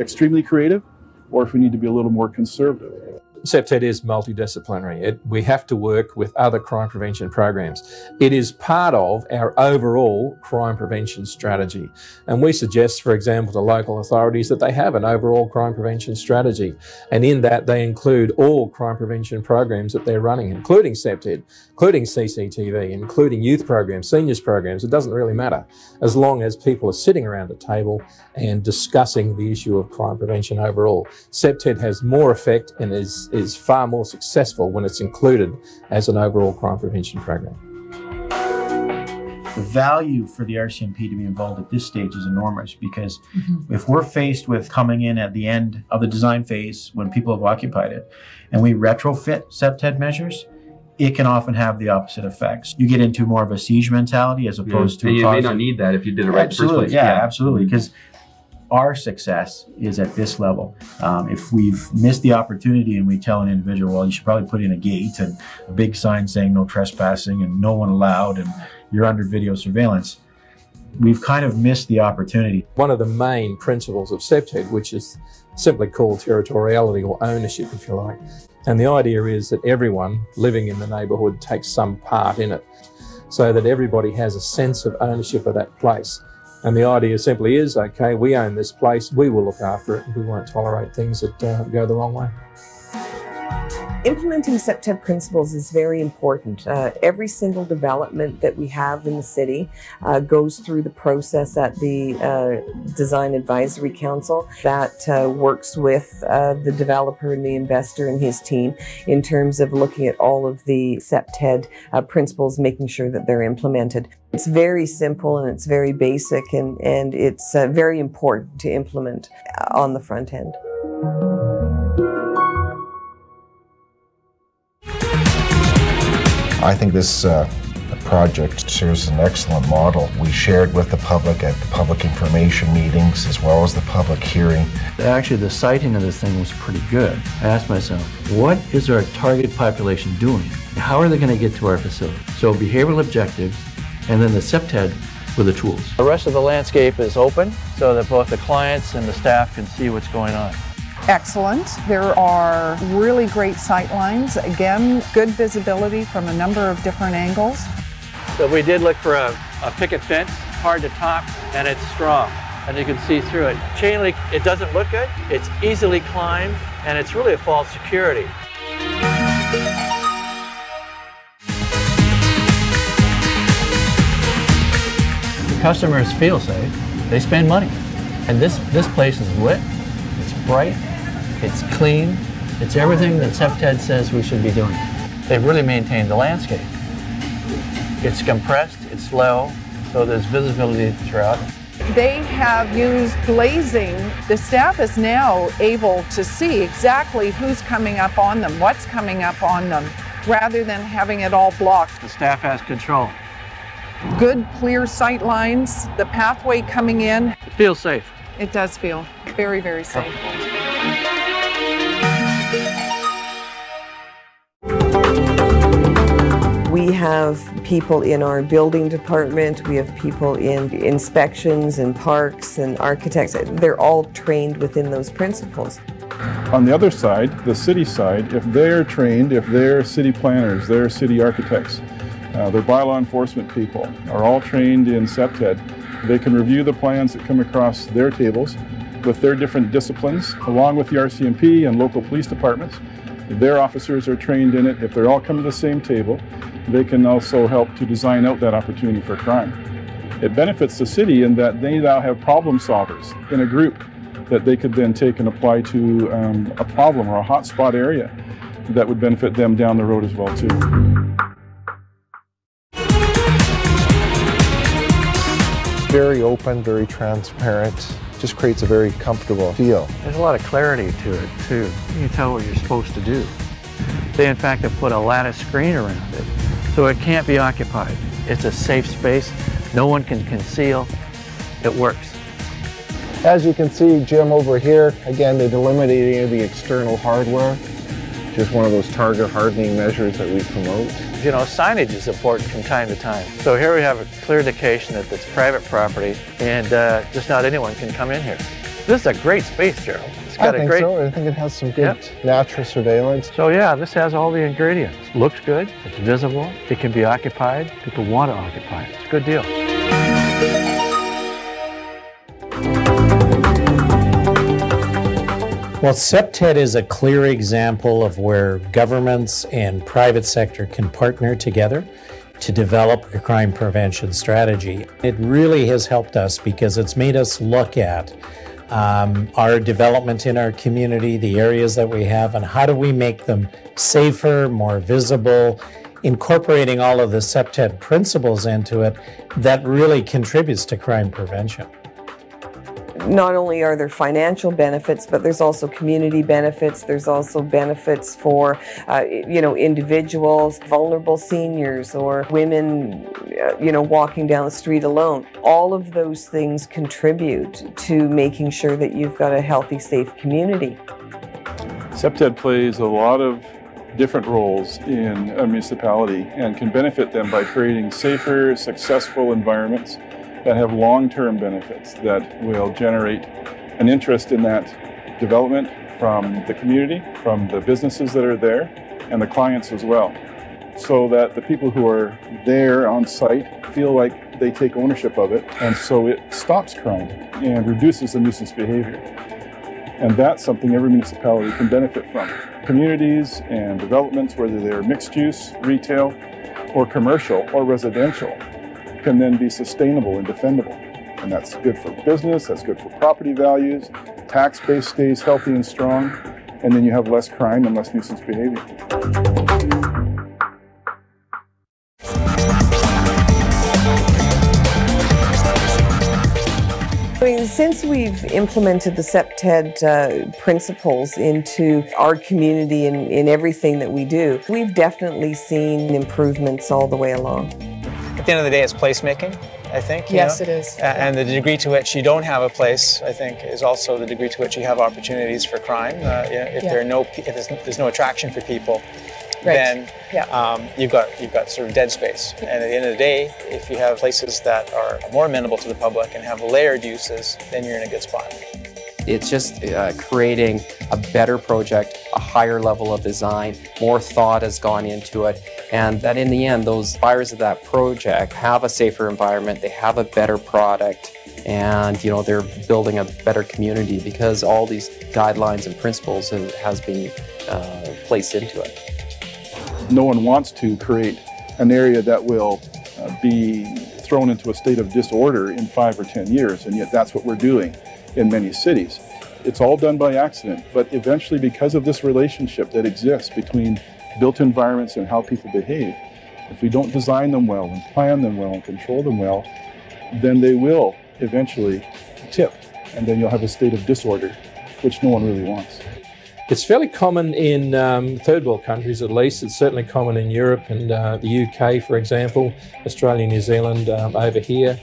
extremely creative or if we need to be a little more conservative. Septed is multidisciplinary. We have to work with other crime prevention programs. It is part of our overall crime prevention strategy. And we suggest, for example, to local authorities that they have an overall crime prevention strategy. And in that, they include all crime prevention programs that they're running, including Septed, including CCTV, including youth programs, seniors programs. It doesn't really matter, as long as people are sitting around a table and discussing the issue of crime prevention overall. Septed has more effect and is far more successful when it's included as an overall crime prevention program. The value for the RCMP to be involved at this stage is enormous, because if we're faced with coming in at the end of the design phase when people have occupied it and we retrofit Septed measures, it can often have the opposite effects. You get into more of a siege mentality as opposed to you may not need that if you did it right in the first place. Yeah, absolutely. Because our success is at this level. If we've missed the opportunity and we tell an individual, well, you should probably put in a gate and a big sign saying no trespassing and no one allowed and you're under video surveillance, we've kind of missed the opportunity. One of the main principles of Septed, which is simply called territoriality or ownership, if you like. And the idea is that everyone living in the neighbourhood takes some part in it, so that everybody has a sense of ownership of that place. And the idea simply is, okay, we own this place, we will look after it, and we won't tolerate things that go the wrong way. Implementing Septed principles is very important. Every single development that we have in the city goes through the process at the Design Advisory Council that works with the developer and the investor and his team in terms of looking at all of the Septed principles, making sure that they're implemented. It's very simple and it's very basic, and it's very important to implement on the front end. I think this project serves as an excellent model. We shared with the public at the public information meetings as well as the public hearing. Actually, the siting of this thing was pretty good. I asked myself, what is our target population doing? How are they going to get to our facility? So behavioral objectives, and then the Septed with the tools. The rest of the landscape is open so that both the clients and the staff can see what's going on. Excellent. There are really great sight lines. Again, good visibility from a number of different angles. So we did look for a picket fence, hard to top, and it's strong, and you can see through it. Chain link, it doesn't look good, it's easily climbed, and it's really a false security. The customers feel safe, they spend money. And this place is lit, it's bright, it's clean, it's everything that Septed says we should be doing. They've really maintained the landscape. It's compressed, it's low, so there's visibility throughout. They have used glazing. The staff is now able to see exactly who's coming up on them, what's coming up on them, rather than having it all blocked. The staff has control. Good, clear sight lines, the pathway coming in. It feels safe. It does feel very, very safe. We have people in our building department, we have people in inspections and parks and architects. They're all trained within those principles. On the other side, the city side, if they're trained, if they're city planners, they're city architects, they're bylaw enforcement people, are all trained in Septed. They can review the plans that come across their tables with their different disciplines, along with the RCMP and local police departments. Their officers are trained in it. If they're all coming to the same table, they can also help to design out that opportunity for crime. It benefits the city in that they now have problem solvers in a group that they could then take and apply to a problem or a hotspot area that would benefit them down the road as well too. Very open, very transparent, just creates a very comfortable feel. There's a lot of clarity to it too. You can tell what you're supposed to do. They in fact have put a lattice screen around it, so it can't be occupied. It's a safe space. No one can conceal. It works. As you can see, Jim, over here, again, they've eliminated any of the external hardware. Just one of those target hardening measures that we promote. You know, signage is important from time to time. So here we have a clear indication that it's private property and just not anyone can come in here. This is a great space, Gerald. It's got I think it has some good natural surveillance. So yeah, this has all the ingredients. Looks good, it's visible, it can be occupied, people want to occupy it. It's a good deal. Well, Septed is a clear example of where governments and private sector can partner together to develop a crime prevention strategy. It really has helped us because it's made us look at our development in our community, the areas that we have, and how do we make them safer, more visible, incorporating all of the Septed principles into it that really contributes to crime prevention. Not only are there financial benefits, but there's also community benefits. There's also benefits for, individuals, vulnerable seniors, or women, walking down the street alone. All of those things contribute to making sure that you've got a healthy, safe community. Septed plays a lot of different roles in a municipality and can benefit them by creating safer, successful environments that have long-term benefits that will generate an interest in that development from the community, from the businesses that are there, and the clients as well. So that the people who are there on site feel like they take ownership of it, and so it stops crime and reduces the nuisance behavior. And that's something every municipality can benefit from. Communities and developments, whether they're mixed use, retail, or commercial, or residential, can then be sustainable and defendable. And that's good for business, that's good for property values, tax base stays healthy and strong, and then you have less crime and less nuisance behavior. Since we've implemented the Septed principles into our community and in everything that we do, we've definitely seen improvements all the way along. At the end of the day, it's placemaking, I think. Yes, it is. And the degree to which you don't have a place, I think, is also the degree to which you have opportunities for crime. If there's no attraction for people, then you've got sort of dead space. And at the end of the day, if you have places that are more amenable to the public and have layered uses, then you're in a good spot. It's just creating a better project, a higher level of design, more thought has gone into it, and that in the end, those buyers of that project have a safer environment, they have a better product, and they're building a better community because all these guidelines and principles has been placed into it. No one wants to create an area that will be thrown into a state of disorder in 5 or 10 years, and yet that's what we're doing in many cities. It's all done by accident, but eventually, because of this relationship that exists between built environments and how people behave, if we don't design them well and plan them well and control them well, then they will eventually tip, and then you'll have a state of disorder, which no one really wants. It's fairly common in third world countries, at least. It's certainly common in Europe and the UK, for example, Australia, New Zealand, over here.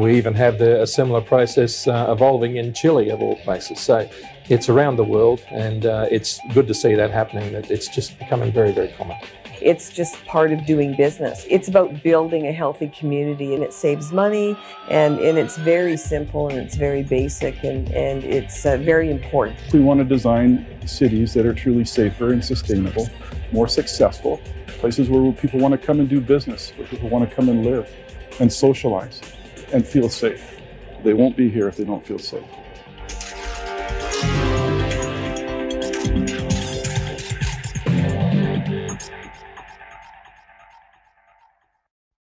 We even have a similar process evolving in Chile, of all places. So it's around the world, and it's good to see that happening. That it's just becoming very, very common. It's just part of doing business. It's about building a healthy community, and it saves money, and it's very simple, and it's very basic, and it's very important. We want to design cities that are truly safer and sustainable, more successful, places where people want to come and do business, where people want to come and live and socialize and feel safe. They won't be here if they don't feel safe.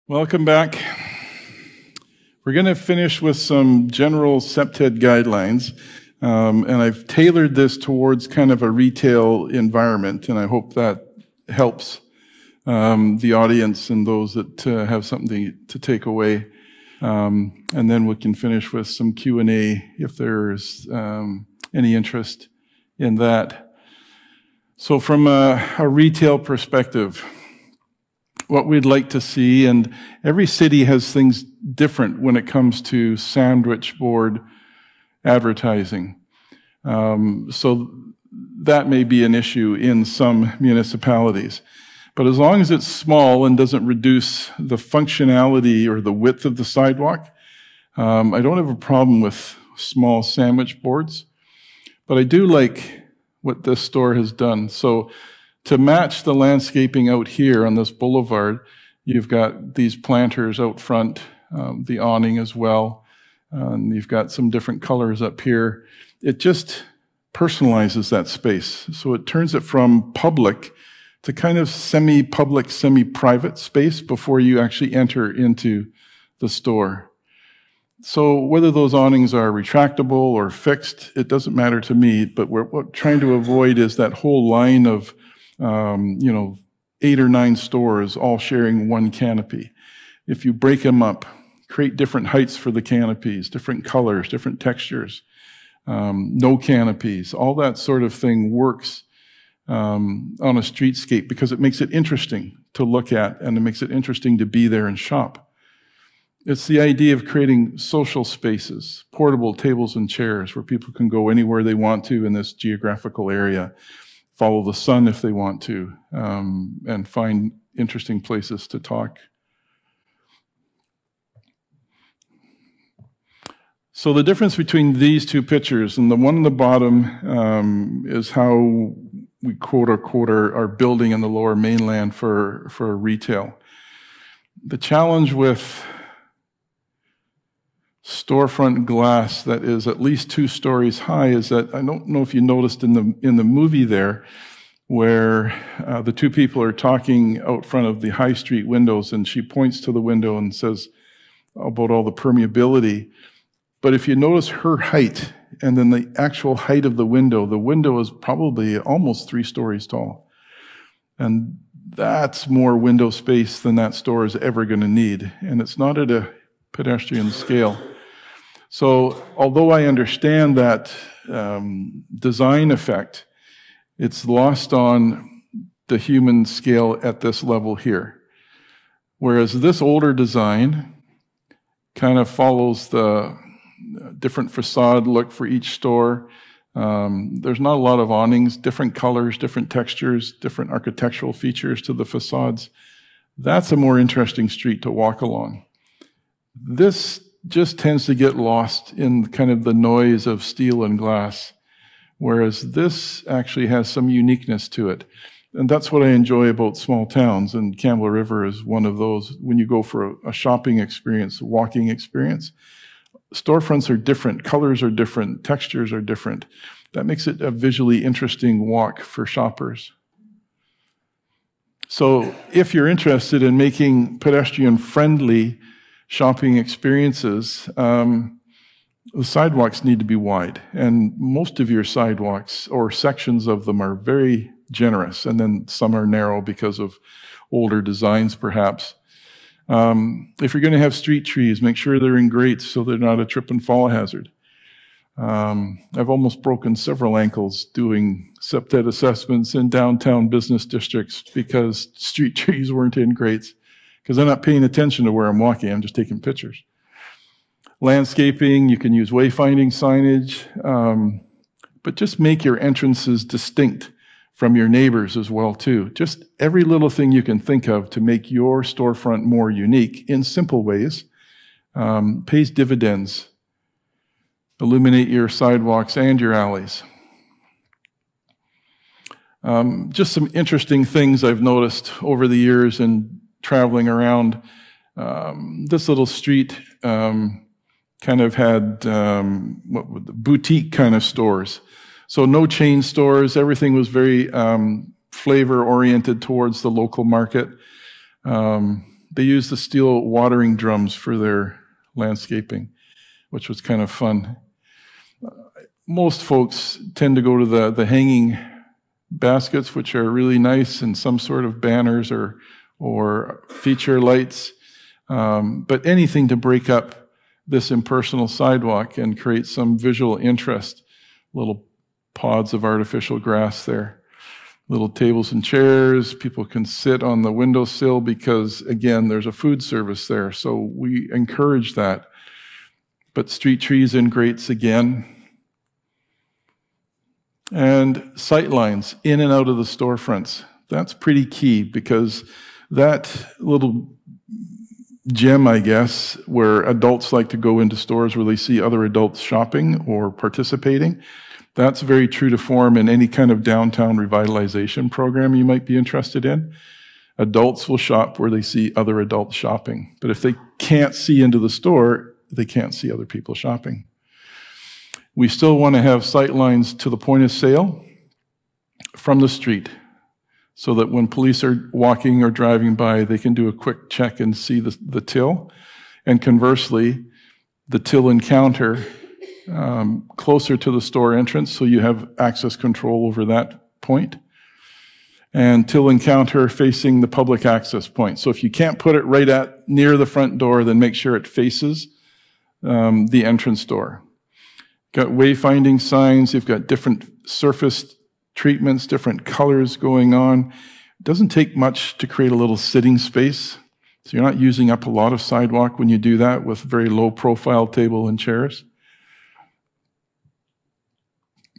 Welcome back. We're going to finish with some general Septed guidelines, and I've tailored this towards kind of a retail environment, and I hope that helps the audience and those that have something to take away. And then we can finish with some Q&A if there's any interest in that. So from a retail perspective, what we'd like to see, and every city has things different when it comes to sandwich board advertising. So that may be an issue in some municipalities. But as long as it's small and doesn't reduce the functionality or the width of the sidewalk, I don't have a problem with small sandwich boards. But I do like what this store has done. So to match the landscaping out here on this boulevard, you've got these planters out front, the awning as well, and you've got some different colors up here. It just personalizes that space. So it turns it from public to kind of semi-public, semi-private space before you actually enter into the store. So whether those awnings are retractable or fixed, it doesn't matter to me, but what we're trying to avoid is that whole line of, 8 or 9 stores all sharing one canopy. If you break them up, create different heights for the canopies, different colors, different textures, no canopies, all that sort of thing works on a streetscape because it makes it interesting to look at and it makes it interesting to be there and shop. It's the idea of creating social spaces, portable tables and chairs where people can go anywhere they want to in this geographical area, follow the sun if they want to, and find interesting places to talk. So the difference between these two pictures, and the one on the bottom is how we quote unquote are building in the Lower Mainland for retail. The challenge with storefront glass that is at least 2 stories high is that, I don't know if you noticed in the movie there, where the 2 people are talking out front of the high street windows, and she points to the window and says about all the permeability. But if you notice her height and then the actual height of the window is probably almost 3 stories tall. And that's more window space than that store is ever going to need. And it's not at a pedestrian scale. So although I understand that design effect, it's lost on the human scale at this level here. Whereas this older design kind of follows the different facade look for each store. There's not a lot of awnings, different colors, different textures, different architectural features to the facades. That's a more interesting street to walk along. This just tends to get lost in kind of the noise of steel and glass, whereas this actually has some uniqueness to it. And that's what I enjoy about small towns, and Campbell River is one of those. When you go for a shopping experience, a walking experience, storefronts are different, colors are different, textures are different. That makes it a visually interesting walk for shoppers. So if you're interested in making pedestrian-friendly shopping experiences, the sidewalks need to be wide. And most of your sidewalks, or sections of them, are very generous. And then some are narrow because of older designs, perhaps. If you're going to have street trees, make sure they're in grates so they're not a trip and fall hazard. I've almost broken several ankles doing Septed assessments in downtown business districts because street trees weren't in grates, because I'm not paying attention to where I'm walking, I'm just taking pictures. Landscaping, you can use wayfinding signage, but just make your entrances distinct from your neighbors as well too. Just every little thing you can think of to make your storefront more unique in simple ways pays dividends. Illuminate your sidewalks and your alleys. Just some interesting things I've noticed over the years in traveling around. This little street kind of had boutique kind of stores. So no chain stores, everything was very flavor oriented towards the local market. They used the steel watering drums for their landscaping, which was kind of fun. Most folks tend to go to the hanging baskets, which are really nice, and some sort of banners or feature lights. But anything to break up this impersonal sidewalk and create some visual interest. Little pods of artificial grass there. Little tables and chairs. People can sit on the windowsill because, again, there's a food service there. So we encourage that. but street trees and grates again. And sightlines in and out of the storefronts. That's pretty key, because that little gem, I guess, where adults like to go into stores where they see other adults shopping or participating, that's very true to form in any kind of downtown revitalization program you might be interested in. Adults will shop where they see other adults shopping. But if they can't see into the store, they can't see other people shopping. We still want to have sight lines to the point of sale from the street, so that when police are walking or driving by, they can do a quick check and see the till. And conversely, the till and counter closer to the store entrance, so you have access control over that point. And till and counter facing the public access point. So if you can't put it right near the front door, then make sure it faces the entrance door. Got wayfinding signs, you've got different surface treatments, different colors going on. It doesn't take much to create a little sitting space. So you're not using up a lot of sidewalk when you do that with very low profile table and chairs.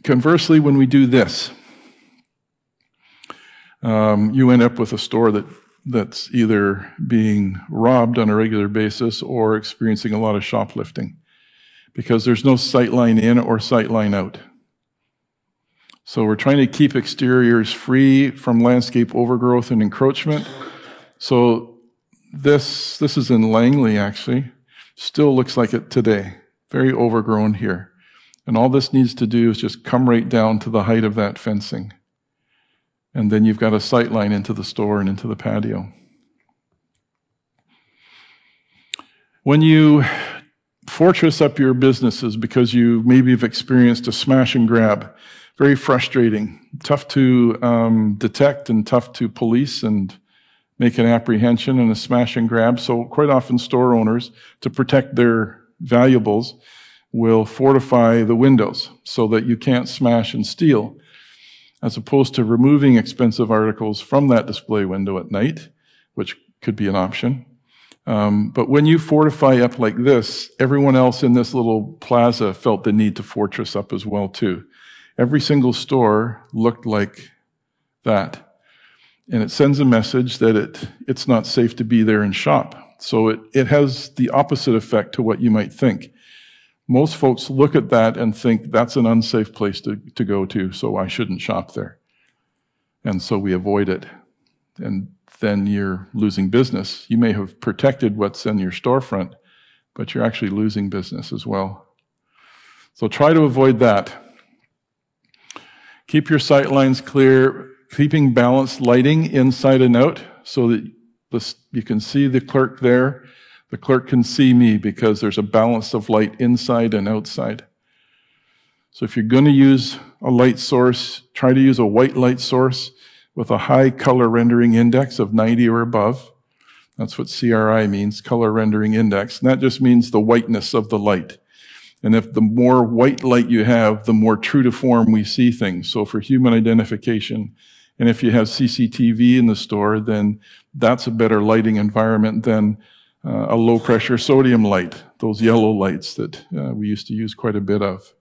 Conversely, when we do this, you end up with a store that's either being robbed on a regular basis or experiencing a lot of shoplifting, because there's no sight line in or sight line out. So we're trying to keep exteriors free from landscape overgrowth and encroachment. So this is in Langley, actually. Still looks like it today. Very overgrown here. And all this needs to do is just come right down to the height of that fencing. And then you've got a sight line into the store and into the patio. When you fortress up your businesses because you maybe have experienced a smash and grab, very frustrating, tough to detect and tough to police and make an apprehension and a smash and grab. So quite often store owners, to protect their valuables, will fortify the windows so that you can't smash and steal, as opposed to removing expensive articles from that display window at night, which could be an option. But when you fortify up like this, everyone else in this little plaza felt the need to fortress up as well too. Every single store looked like that. And it sends a message that it's not safe to be there and shop. So it has the opposite effect to what you might think. Most folks look at that and think that's an unsafe place to go to, so I shouldn't shop there. And so we avoid it. And then you're losing business. You may have protected what's in your storefront, but you're actually losing business as well. So try to avoid that. Keep your sight lines clear, keeping balanced lighting inside and out so that you can see the clerk there. The clerk can see me because there's a balance of light inside and outside. So if you're going to use a light source, try to use a white light source with a high color rendering index of 90 or above. That's what CRI means, color rendering index. And that just means the whiteness of the light. And if the more white light you have, the more true to form we see things. So for human identification, and if you have CCTV in the store, then that's a better lighting environment than a low pressure sodium light, those yellow lights that we used to use quite a bit of.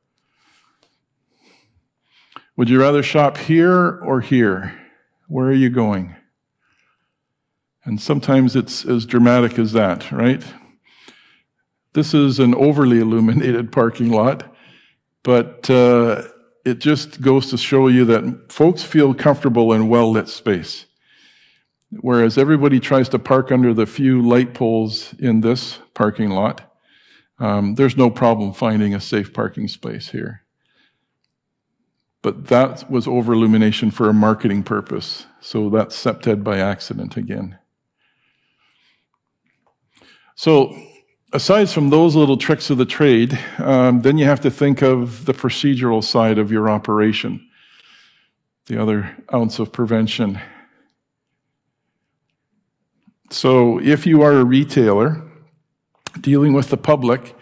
Would you rather shop here or here? Where are you going? And sometimes it's as dramatic as that, right? This is an overly illuminated parking lot, but it just goes to show you that folks feel comfortable in well-lit space. Whereas everybody tries to park under the few light poles in this parking lot, there's no problem finding a safe parking space here. But that was over-illumination for a marketing purpose, so that's Septed by accident again. So aside from those little tricks of the trade, then you have to think of the procedural side of your operation, the other ounce of prevention. So if you are a retailer dealing with the public,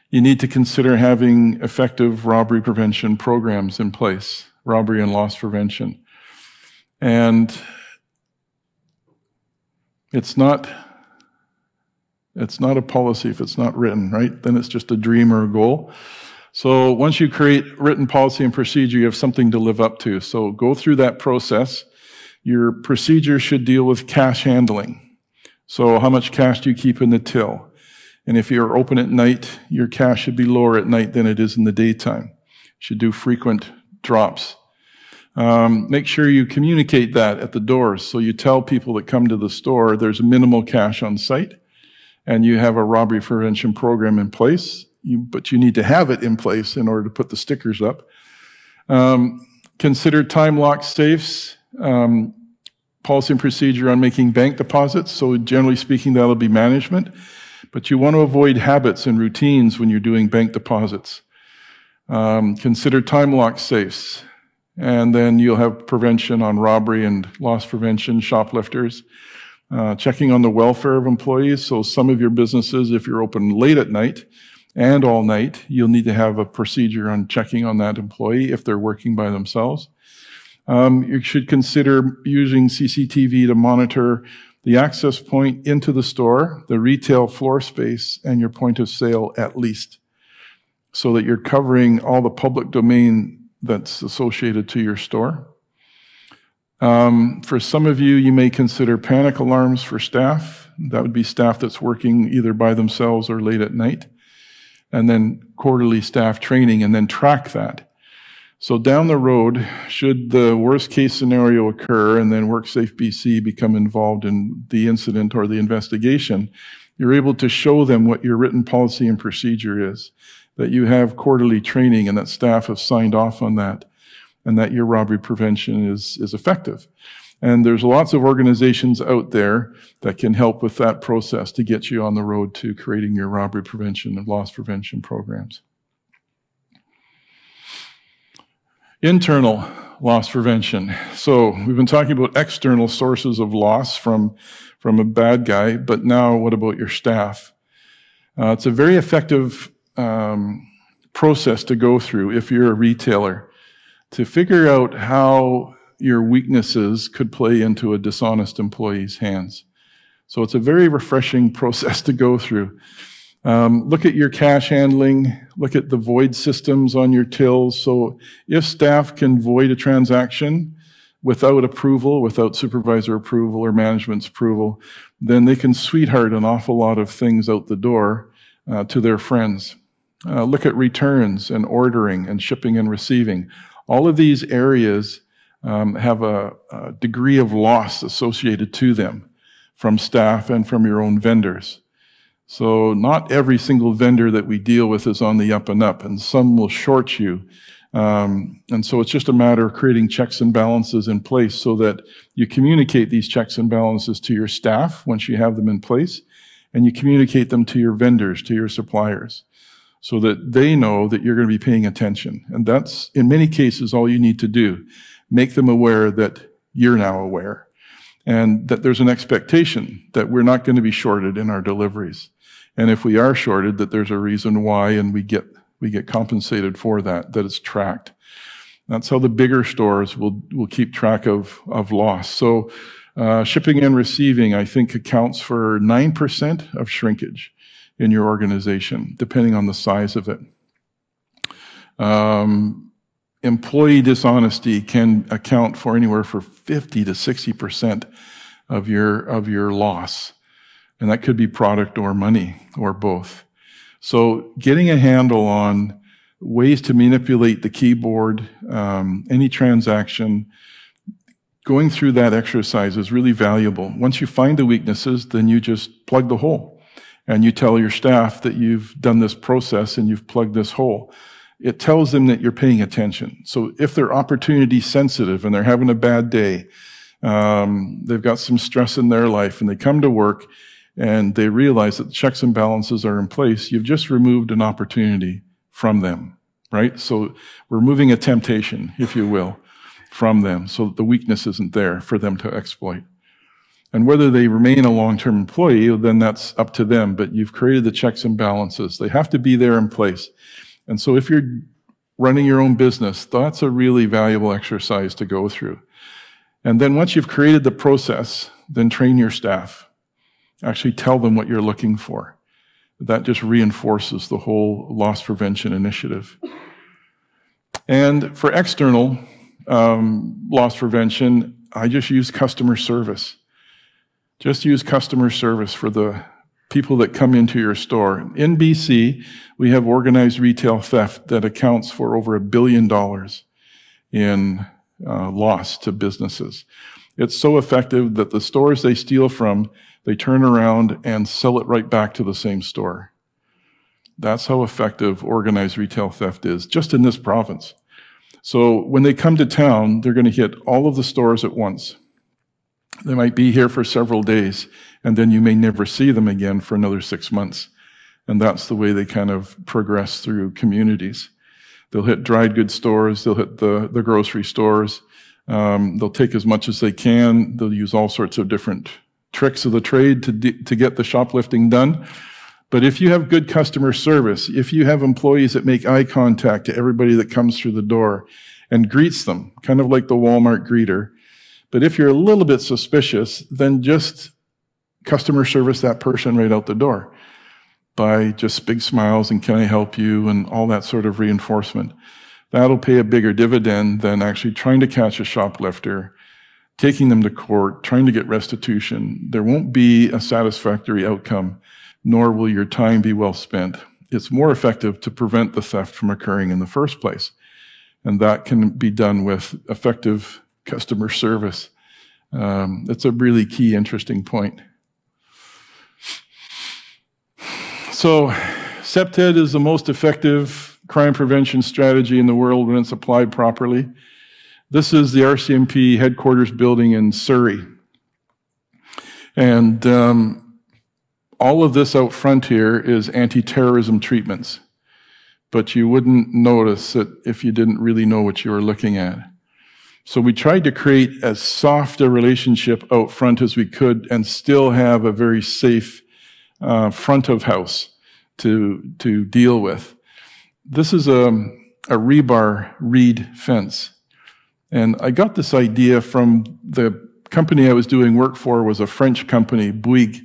you need to consider having effective robbery prevention programs in place, robbery and loss prevention. And it's not It's not a policy if it's not written, right? Then it's just a dream or a goal. So once you create written policy and procedure, you have something to live up to. So go through that process. Your procedure should deal with cash handling. So how much cash do you keep in the till? And if you're open at night, your cash should be lower at night than it is in the daytime. You should do frequent drops. Make sure you communicate that at the doors. So you tell people that come to the store there's minimal cash on site and you have a robbery prevention program in place, but you need to have it in place in order to put the stickers up. Consider time lock safes, policy and procedure on making bank deposits. So generally speaking, that'll be management. But you want to avoid habits and routines when you're doing bank deposits. Consider time lock safes. And then you'll have prevention on robbery and loss prevention, shoplifters. Checking on the welfare of employees. So some of your businesses, if you're open late at night and all night, you'll need to have a procedure on checking on that employee if they're working by themselves. You should consider using CCTV to monitor the access point into the store, the retail floor space, and your point of sale at least, so that you're covering all the public domain that's associated to your store. For some of you, you may consider panic alarms for staff. That would be staff that's working either by themselves or late at night. And then quarterly staff training, and then track that. So down the road, should the worst case scenario occur and then WorkSafe BC become involved in the incident or the investigation, you're able to show them what your written policy and procedure is, that you have quarterly training and that staff have signed off on that, and that your robbery prevention is effective. And there's lots of organizations out there that can help with that process to get you on the road to creating your robbery prevention and loss prevention programs. Internal loss prevention. So we've been talking about external sources of loss from a bad guy, but now what about your staff? It's a very effective process to go through if you're a retailer, to figure out how your weaknesses could play into a dishonest employee's hands. So it's a very refreshing process to go through. Look at your cash handling, look at the void systems on your tills. So if staff can void a transaction without approval, without supervisor approval or management's approval, then they can sweetheart an awful lot of things out the door to their friends. Look at returns and ordering and shipping and receiving. All of these areas have a degree of loss associated to them from staff and from your own vendors. So not every single vendor that we deal with is on the up and up, and some will short you. And so it's just a matter of creating checks and balances in place so that you communicate these checks and balances to your staff once you have them in place, and you communicate them to your vendors, to your suppliers, so that they know that you're going to be paying attention. And that's, in many cases, all you need to do. Make them aware that you're now aware, and that there's an expectation that we're not going to be shorted in our deliveries. And if we are shorted, that there's a reason why, and we get compensated for that, that it's tracked. That's how the bigger stores will keep track of loss. So shipping and receiving, I think, accounts for 9% of shrinkage in your organization, depending on the size of it. Employee dishonesty can account for anywhere from 50 to 60% of your loss. And that could be product or money or both. So getting a handle on ways to manipulate the keyboard, any transaction, going through that exercise is really valuable. Once you find the weaknesses, then you just plug the hole. And you tell your staff that you've done this process and you've plugged this hole. It tells them that you're paying attention. So if they're opportunity sensitive and they're having a bad day, they've got some stress in their life and they come to work and they realize that the checks and balances are in place, you've just removed an opportunity from them, right? So we're removing a temptation, if you will, from them so that the weakness isn't there for them to exploit. And whether they remain a long-term employee, then that's up to them, but you've created the checks and balances. They have to be there in place. And so if you're running your own business, that's a really valuable exercise to go through. And then once you've created the process, then train your staff. Actually tell them what you're looking for. That just reinforces the whole loss prevention initiative. And for external loss prevention, I just use customer service. Just use customer service for the people that come into your store. In BC, we have organized retail theft that accounts for over $1 billion in loss to businesses. It's so effective that the stores they steal from, they turn around and sell it right back to the same store. That's how effective organized retail theft is, just in this province. So when they come to town, they're going to hit all of the stores at once. They might be here for several days, and then you may never see them again for another 6 months. And that's the way they kind of progress through communities. They'll hit dried goods stores, they'll hit the grocery stores, they'll take as much as they can, they'll use all sorts of different tricks of the trade to get the shoplifting done. But if you have good customer service, if you have employees that make eye contact to everybody that comes through the door and greets them, kind of like the Walmart greeter, but if you're a little bit suspicious, then just customer service that person right out the door by just big smiles and can I help you and all that sort of reinforcement. That'll pay a bigger dividend than actually trying to catch a shoplifter, taking them to court, trying to get restitution. There won't be a satisfactory outcome, nor will your time be well spent. It's more effective to prevent the theft from occurring in the first place. And that can be done with effective customer service. It's a really key, interesting point. So, Septed is the most effective crime prevention strategy in the world when it's applied properly. This is the RCMP headquarters building in Surrey. And all of this out front here is anti-terrorism treatments. But you wouldn't notice it if you didn't really know what you were looking at. So we tried to create as soft a relationship out front as we could and still have a very safe front of house to deal with. This is a rebar reed fence. And I got this idea from the company I was doing work for was a French company, Bouygues.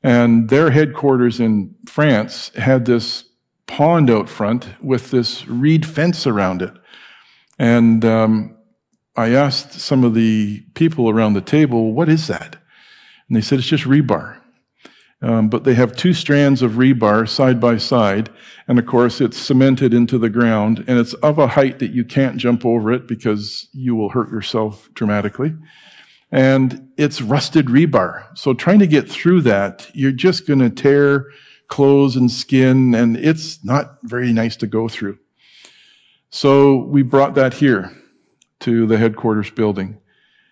And their headquarters in France had this pond out front with this reed fence around it. And I asked some of the people around the table, what is that? And they said, it's just rebar. But they have 2 strands of rebar side by side. And of course, it's cemented into the ground. And it's of a height that you can't jump over it because you will hurt yourself dramatically. And it's rusted rebar. So trying to get through that, you're just going to tear clothes and skin, and it's not very nice to go through. So we brought that here to the headquarters building.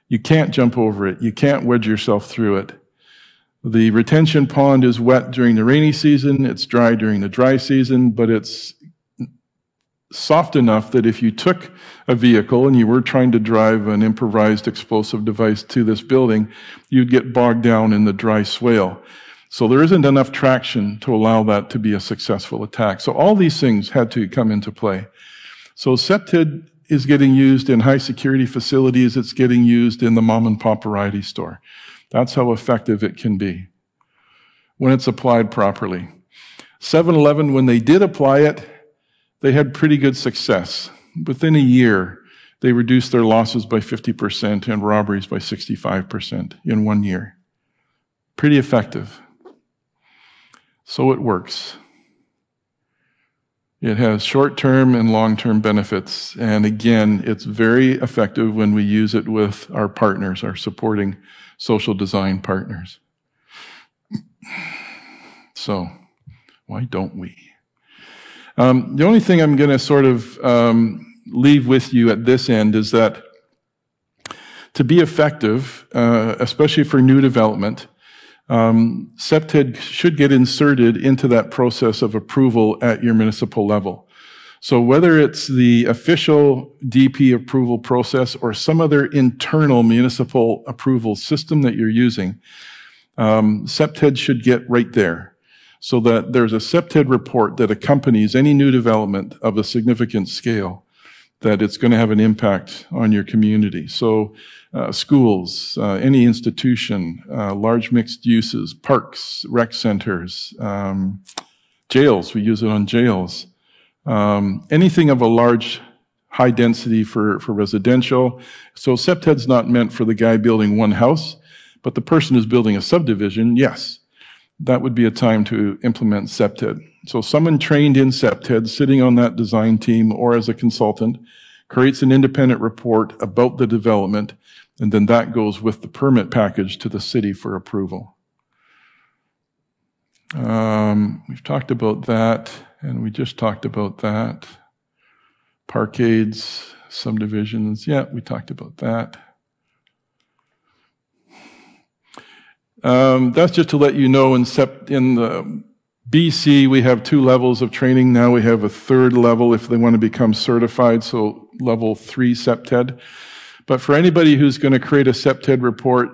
You can't jump over it. You can't wedge yourself through it. The retention pond is wet during the rainy season. It's dry during the dry season, but it's soft enough that if you took a vehicle and you were trying to drive an improvised explosive device to this building, you'd get bogged down in the dry swale. So there isn't enough traction to allow that to be a successful attack. So all these things had to come into play. So Septid is getting used in high security facilities. It's getting used in the mom and pop variety store. That's how effective it can be when it's applied properly. 7-Eleven, when they did apply it, they had pretty good success. Within a year, they reduced their losses by 50% and robberies by 65% in 1 year. Pretty effective. So it works. It has short-term and long-term benefits. And again, it's very effective when we use it with our partners, our supporting social design partners. So why don't we? The only thing I'm going to sort of leave with you at this end is that to be effective, especially for new development, Septid should get inserted into that process of approval at your municipal level. So whether it's the official DP approval process or some other internal municipal approval system that you're using, Septid should get right there, so that there's a Septid report that accompanies any new development of a significant scale. that it's going to have an impact on your community. So schools, any institution, large mixed uses, parks, rec centers, jails, we use it on jails. Anything of a large, high density for residential. So Septed's not meant for the guy building one house, but the person who's building a subdivision, yes, that would be a time to implement Septed. So someone trained in Septed, sitting on that design team or as a consultant, creates an independent report about the development, and then that goes with the permit package to the city for approval. We've talked about that, and we just talked about that. Parkades, subdivisions, yeah, we talked about that. That's just to let you know, in the BC, we have 2 levels of training. Now we have a 3rd level if they want to become certified, so level 3 Septed. But for anybody who's going to create a Septed report,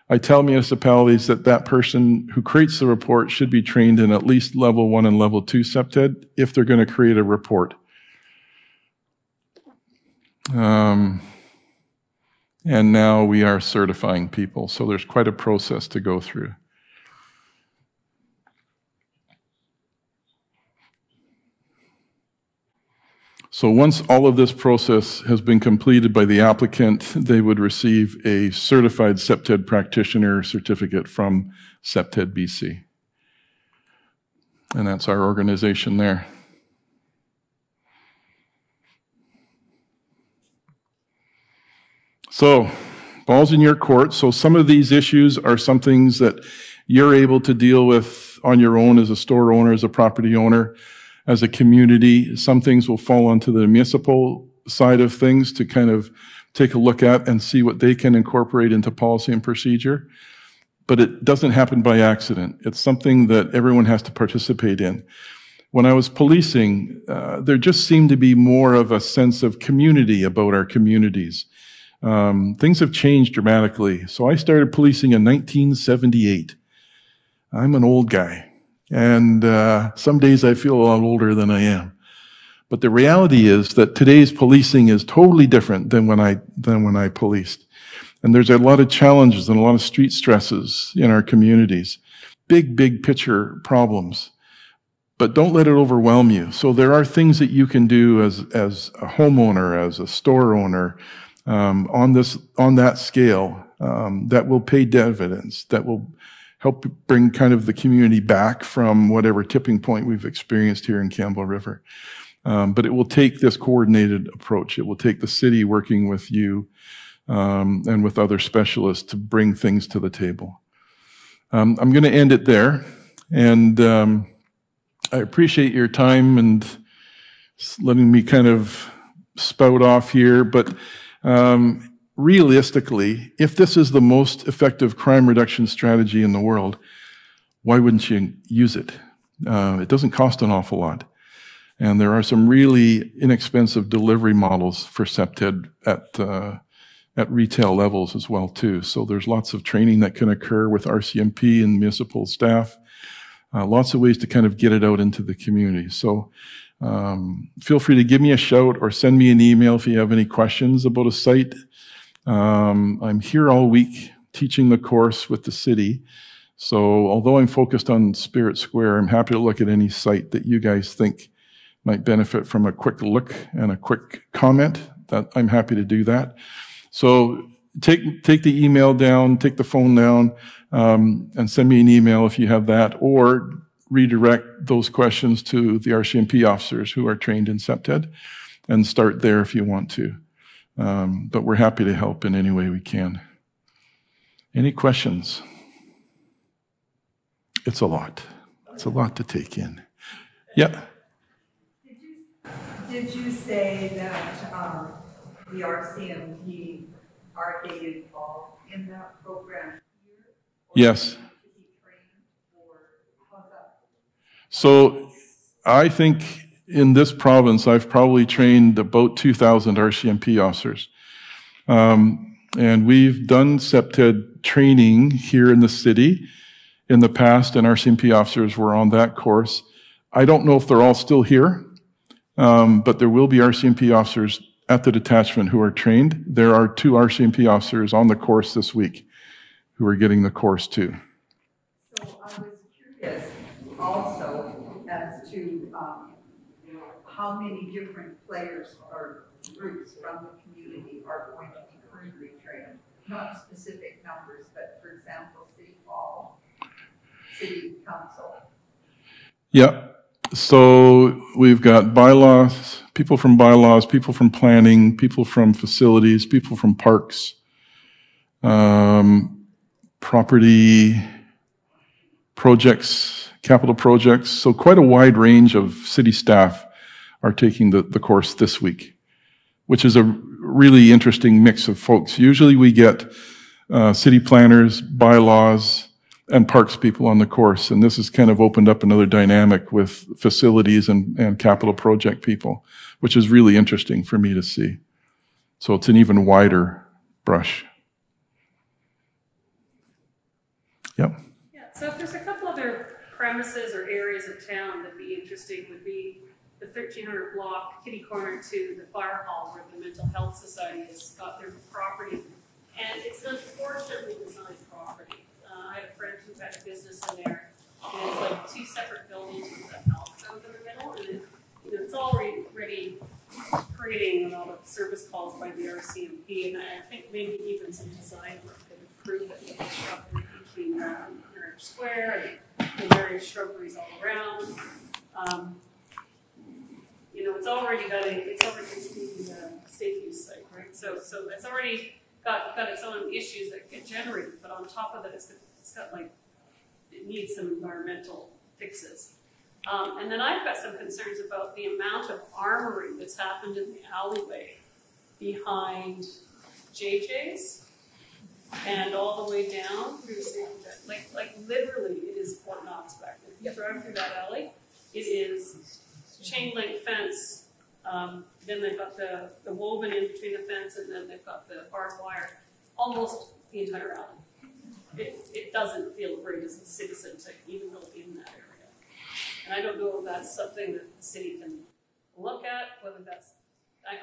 I tell municipalities that that person who creates the report should be trained in at least level 1 and level 2 Septed if they're going to create a report. And now we are certifying people, so there's quite a process to go through. So once all of this process has been completed by the applicant, they would receive a certified Septed practitioner certificate from Septed BC. And that's our organization there. So, ball's in your court. So some of these issues are some things that you're able to deal with on your own as a store owner, as a property owner, as a community. Some things will fall onto the municipal side of things to kind of take a look at and see what they can incorporate into policy and procedure. But it doesn't happen by accident. It's something that everyone has to participate in. When I was policing, there just seemed to be more of a sense of community about our communities. Things have changed dramatically. So I started policing in 1978. I'm an old guy. And some days I feel a lot older than I am. But the reality is that today's policing is totally different than when I policed. And there's a lot of challenges and a lot of street stresses in our communities. Big, big picture problems. But don't let it overwhelm you. So there are things that you can do as a homeowner, as a store owner, on that scale, that will pay dividends, that will help bring kind of the community back from whatever tipping point we've experienced here in Campbell River. But it will take this coordinated approach. It will take the city working with you and with other specialists to bring things to the table. I'm going to end it there. And I appreciate your time and letting me kind of spout off here. But realistically, if this is the most effective crime reduction strategy in the world, why wouldn't you use it? It doesn't cost an awful lot. And there are some really inexpensive delivery models for Septed at retail levels as well, too. So there's lots of training that can occur with RCMP and municipal staff. Lots of ways to kind of get it out into the community. So feel free to give me a shout or send me an email if you have any questions about a site. I'm here all week teaching the course with the city. So although I'm focused on Spirit Square, I'm happy to look at any site that you guys think might benefit from a quick look and a quick comment. That I'm happy to do that. So take the email down, take the phone down, and send me an email if you have that, or redirect those questions to the RCMP officers who are trained in Septed, and start there if you want to. But we're happy to help in any way we can. Any questions? It's a lot. It's a lot to take in. Yeah. Did you say that the RCMP, are they involved in that program here? Yes. So I think in this province, I've probably trained about 2,000 RCMP officers. And we've done Septed training here in the city in the past, and RCMP officers were on that course. I don't know if they're all still here, but there will be RCMP officers at the detachment who are trained. There are 2 RCMP officers on the course this week who are getting the course too. So I was curious also as to how many different players or groups from the community are going to be currently trained. Not specific numbers, but for example, City Hall, City Council. Yeah. So we've got bylaws, people from bylaws, people from planning, people from facilities, people from parks, property, projects, capital projects. So quite a wide range of city staff are taking the course this week, which is a really interesting mix of folks. Usually we get city planners, bylaws, and parks people on the course, and this has kind of opened up another dynamic with facilities and capital project people, which is really interesting for me to see. So it's an even wider brush. Yep. Yeah, so if there's a couple other premises or areas of town that'd be interesting, would be the 1300 block, kitty corner to the fire hall where the Mental Health Society has got their property. And it's an unfortunately designed property. I had a friend who had a business in there, and it's like 2 separate buildings with an alcove in the middle, and it's already creating all the service calls by the RCMP, and I think maybe even some design work could improve it with the shrubbery between Heritage Square and the various shrubberies all around. It's already got a safe use site, right? So it's already got its own issues that get generated, but on top of it, it needs some environmental fixes. And then I've got some concerns about the amount of armory that's happened in the alleyway behind JJ's and all the way down through like literally it is Fort Knox back there. If you drive through that alley, it is chain link fence. Then they've got the woven in between the fence, and then they've got the barbed wire, almost the entire alley. It doesn't feel great as a citizen to even go in that area. And I don't know if that's something that the city can look at, whether that's,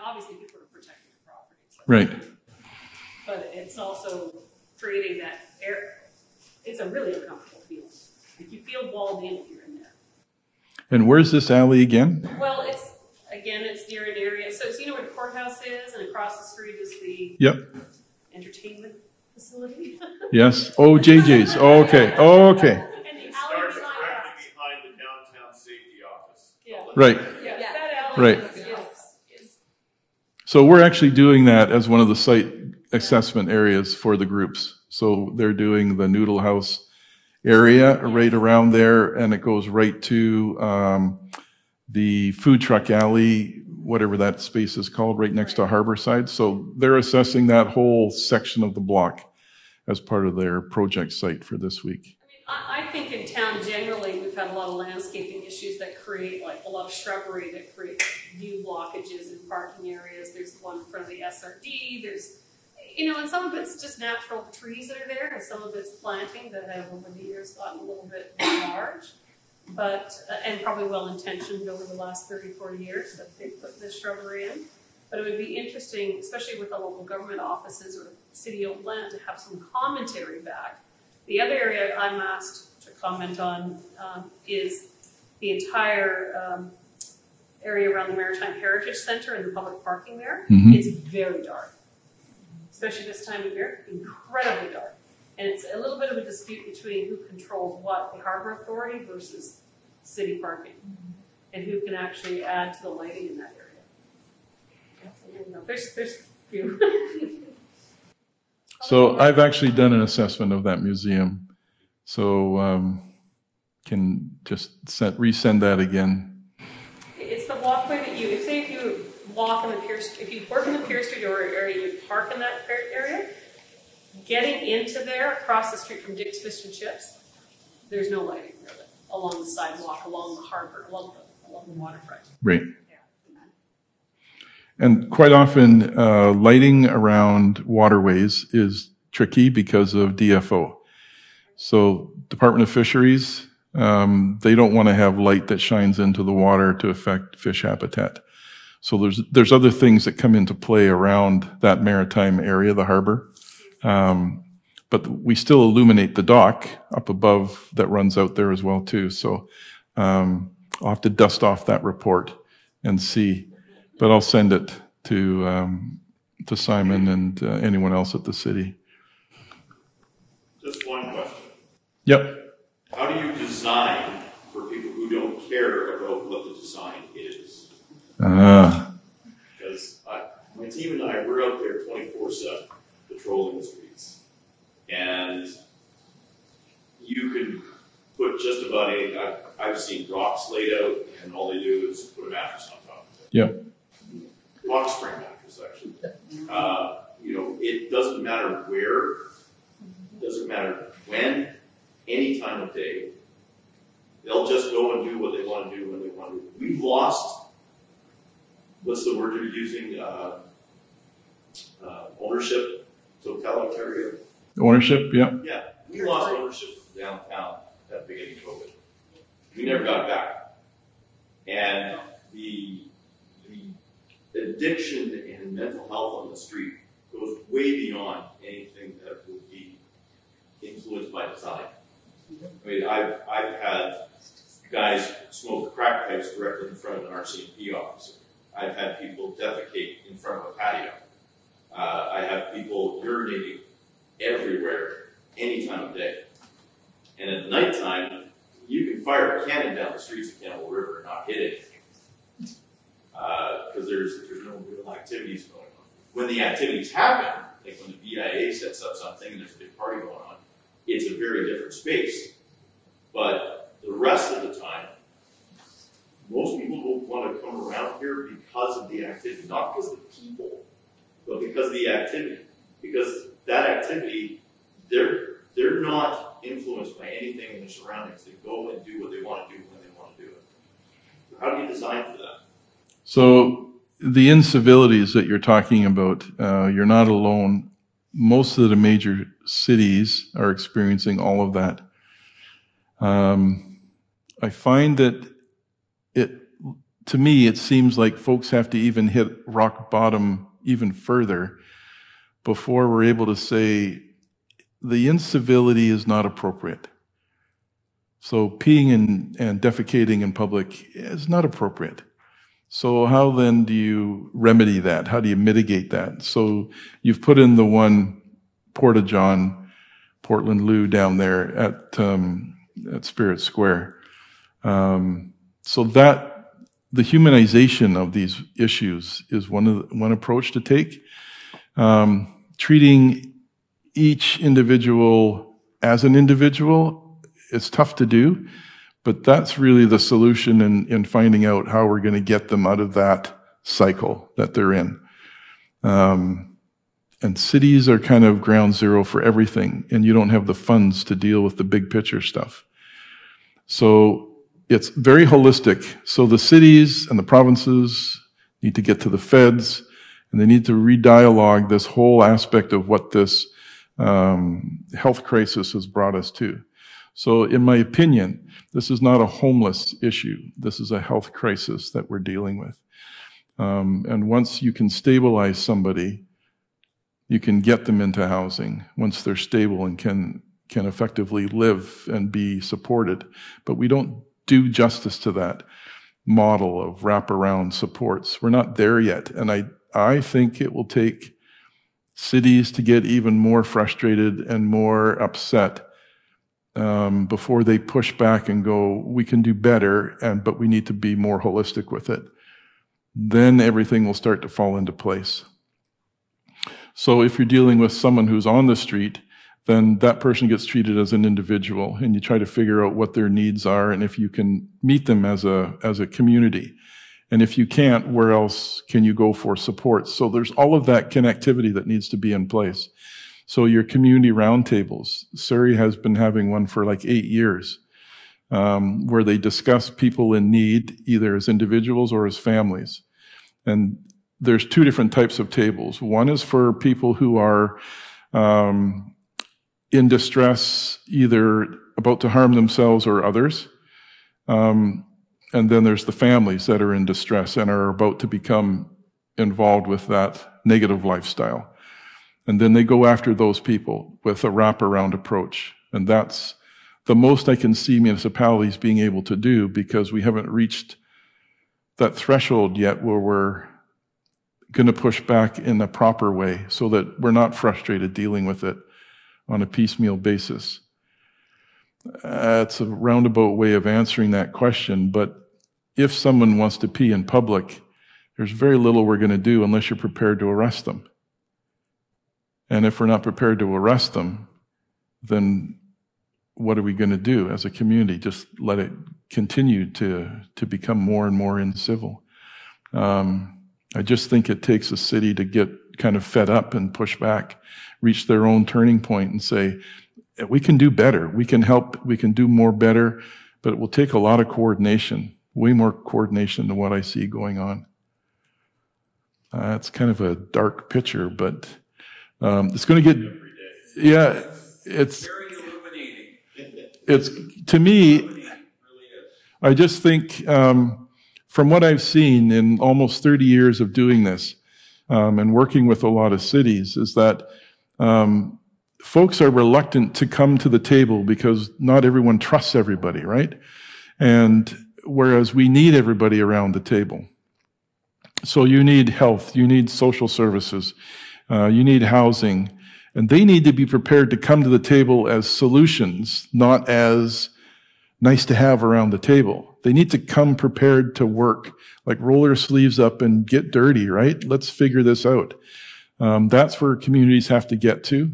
obviously people are protecting their property. So. Right. But it's also creating that air. It's a really uncomfortable feeling. Like you feel walled in if you're in there. And where's this alley again? Well, it's near an area. So you know where the courthouse is, and across the street is the entertainment facility. Yes. Oh, JJ's. Oh, okay. Oh, okay. And the alley behind the downtown safety office. Yeah. Right. Yeah. That alley is. So we're actually doing that as one of the site assessment areas for the groups. So they're doing the Noodle House area right around there, and it goes right to the food truck alley, whatever that space is called, right next to Harborside. So they're assessing that whole section of the block as part of their project site for this week. I think in town generally we've had a lot of landscaping issues that create like a lot of shrubbery that create view blockages in parking areas. There's the one in front of the SRD. There's, and some of it's just natural trees that are there, and some of it's planting that have over the years gotten a little bit large. But, and probably well-intentioned over the last 30, 40 years that they put this shrubbery in. But it would be interesting, especially with the local government offices or city-owned land, to have some commentary back. The other area I'm asked to comment on is the entire area around the Maritime Heritage Center and the public parking there. Mm-hmm. It's very dark, especially this time of year, incredibly dark. And it's a little bit of a dispute between who controls what, the Harbor Authority versus city parking, and who can actually add to the lighting in that area. There's a few. So I've actually done an assessment of that museum, so can just resend that again. It's the walkway that if you walk in the Pierce, if you work in the Pierce Street area, you park in that area. Getting into there, across the street from Dick's Fish and Chips, there's no lighting really along the sidewalk, along the harbor, along the waterfront. Right. And quite often, lighting around waterways is tricky because of DFO. So Department of Fisheries, they don't want to have light that shines into the water to affect fish habitat. So there's other things that come into play around that maritime area, the harbor. But we still illuminate the dock up above that runs out there as well too. So I'll have to dust off that report and see, but I'll send it to Simon and anyone else at the city. Just one question. Yep. How do you design for people who don't care about what the design is? Because my team and I, we're out there 24/7 patrolling the streets. And you can put just about any, I've seen rocks laid out and all they do is put a mattress on top of it. Yeah. Box spring mattress, actually. You know, it doesn't matter where, it doesn't matter when, any time of day. They'll just go and do what they want to do when they want to do. We've lost, what's the word you're using? Ownership, totalitarian. Ownership, yeah. Yeah, we lost ownership of downtown at the beginning of COVID. We never got it back. And the addiction and mental health on the street goes way beyond anything that would be influenced by design. I mean, I've had guys smoke crack pipes directly in front of an RCMP officer. I've had people defecate in front of a patio. I have people urinating everywhere, any time of day. And at nighttime, you can fire a cannon down the streets of Campbell River and not hit it. Because there's no real activities going on. When the activities happen, like when the BIA sets up something and there's a big party going on, it's a very different space. But the rest of the time, most people don't want to come around here because of the activity, not because of the people, but because of the activity. Because that activity, they're not influenced by anything in their surroundings. They go and do what they want to do when they want to do it. So how do you design for that? So the incivilities that you're talking about, you're not alone. Most of the major cities are experiencing all of that. I find that to me, it seems like folks have to even hit rock bottom even further before we're able to say the incivility is not appropriate. So peeing and defecating in public is not appropriate. So how then do you remedy that? How do you mitigate that? So you've put in the one Porta-John, Portland Loo down there at Spirit Square. So that the humanization of these issues is one approach to take. Treating each individual as an individual is tough to do, but that's really the solution in finding out how we're going to get them out of that cycle that they're in. And cities are kind of ground zero for everything, and you don't have the funds to deal with the big picture stuff. So it's very holistic. So the cities and the provinces need to get to the feds, and they need to re-dialogue this whole aspect of what this health crisis has brought us to. So in my opinion, this is not a homeless issue. This is a health crisis that we're dealing with. And once you can stabilize somebody, you can get them into housing once they're stable and can effectively live and be supported. But we don't do justice to that model of wraparound supports. We're not there yet. And I think it will take cities to get even more frustrated and more upset before they push back and go, we can do better, but we need to be more holistic with it. Then everything will start to fall into place. So if you're dealing with someone who's on the street, then that person gets treated as an individual, and you try to figure out what their needs are and if you can meet them as a community. And if you can't, where else can you go for support? So there's all of that connectivity that needs to be in place. So your community roundtables, Surrey has been having one for like 8 years, where they discuss people in need, either as individuals or as families. And there's two different types of tables. One is for people who are in distress, either about to harm themselves or others. And then there's the families that are in distress and are about to become involved with that negative lifestyle. And then they go after those people with a wraparound approach. And that's the most I can see municipalities being able to do, because we haven't reached that threshold yet where we're going to push back in a proper way so that we're not frustrated dealing with it on a piecemeal basis. It's a roundabout way of answering that question, but if someone wants to pee in public, there's very little we're going to do unless you're prepared to arrest them. And if we're not prepared to arrest them, then what are we going to do as a community? Just let it continue to become more and more incivil. I just think it takes a city to get kind of fed up and push back, reach their own turning point and say, we can do better, we can help, we can do more better, but it will take a lot of coordination, way more coordination than what I see going on. It's kind of a dark picture, but it's going to get, yeah, it's to me, I just think from what I've seen in almost 30 years of doing this and working with a lot of cities is that folks are reluctant to come to the table because not everyone trusts everybody, right? And whereas we need everybody around the table. So you need health, you need social services, you need housing, and they need to be prepared to come to the table as solutions, not as nice to have around the table. They need to come prepared to work, like roll their sleeves up and get dirty, right? Let's figure this out. That's where communities have to get to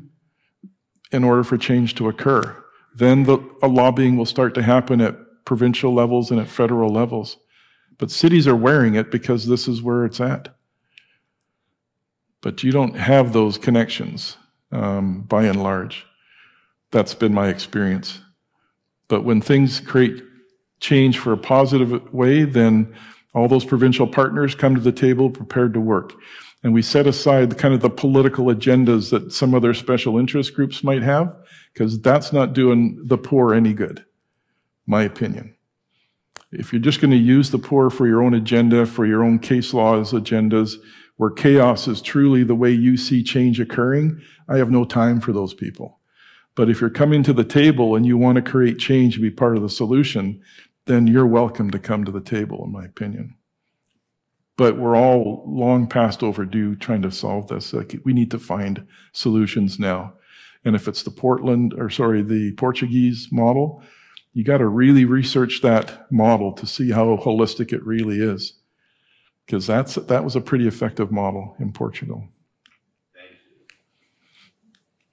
in order for change to occur. Then a lobbying will start to happen at provincial levels and at federal levels. But cities are wearing it because this is where it's at. But you don't have those connections by and large. That's been my experience. But when things create change for a positive way, then all those provincial partners come to the table prepared to work. And we set aside the political agendas that some other special interest groups might have, because that's not doing the poor any good, my opinion. If you're just going to use the poor for your own agenda, for your own case laws agendas, where chaos is truly the way you see change occurring, I have no time for those people. But if you're coming to the table and you want to create change and be part of the solution, then you're welcome to come to the table, in my opinion. But we're all long past overdue trying to solve this. Like, we need to find solutions now. And if it's the Portuguese model, you got to really research that model to see how holistic it really is. Because that was a pretty effective model in Portugal.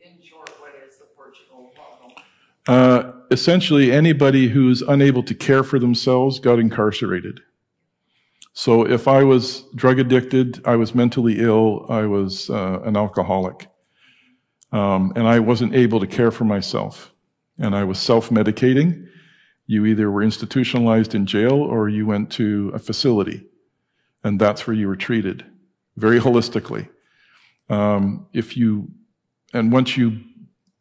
In short, what is the Portugal model? Essentially, anybody who's unable to care for themselves got incarcerated. So if I was drug addicted, I was mentally ill, I was an alcoholic, and I wasn't able to care for myself, and I was self-medicating, you either were institutionalized in jail or you went to a facility, and that's where you were treated, very holistically. And once you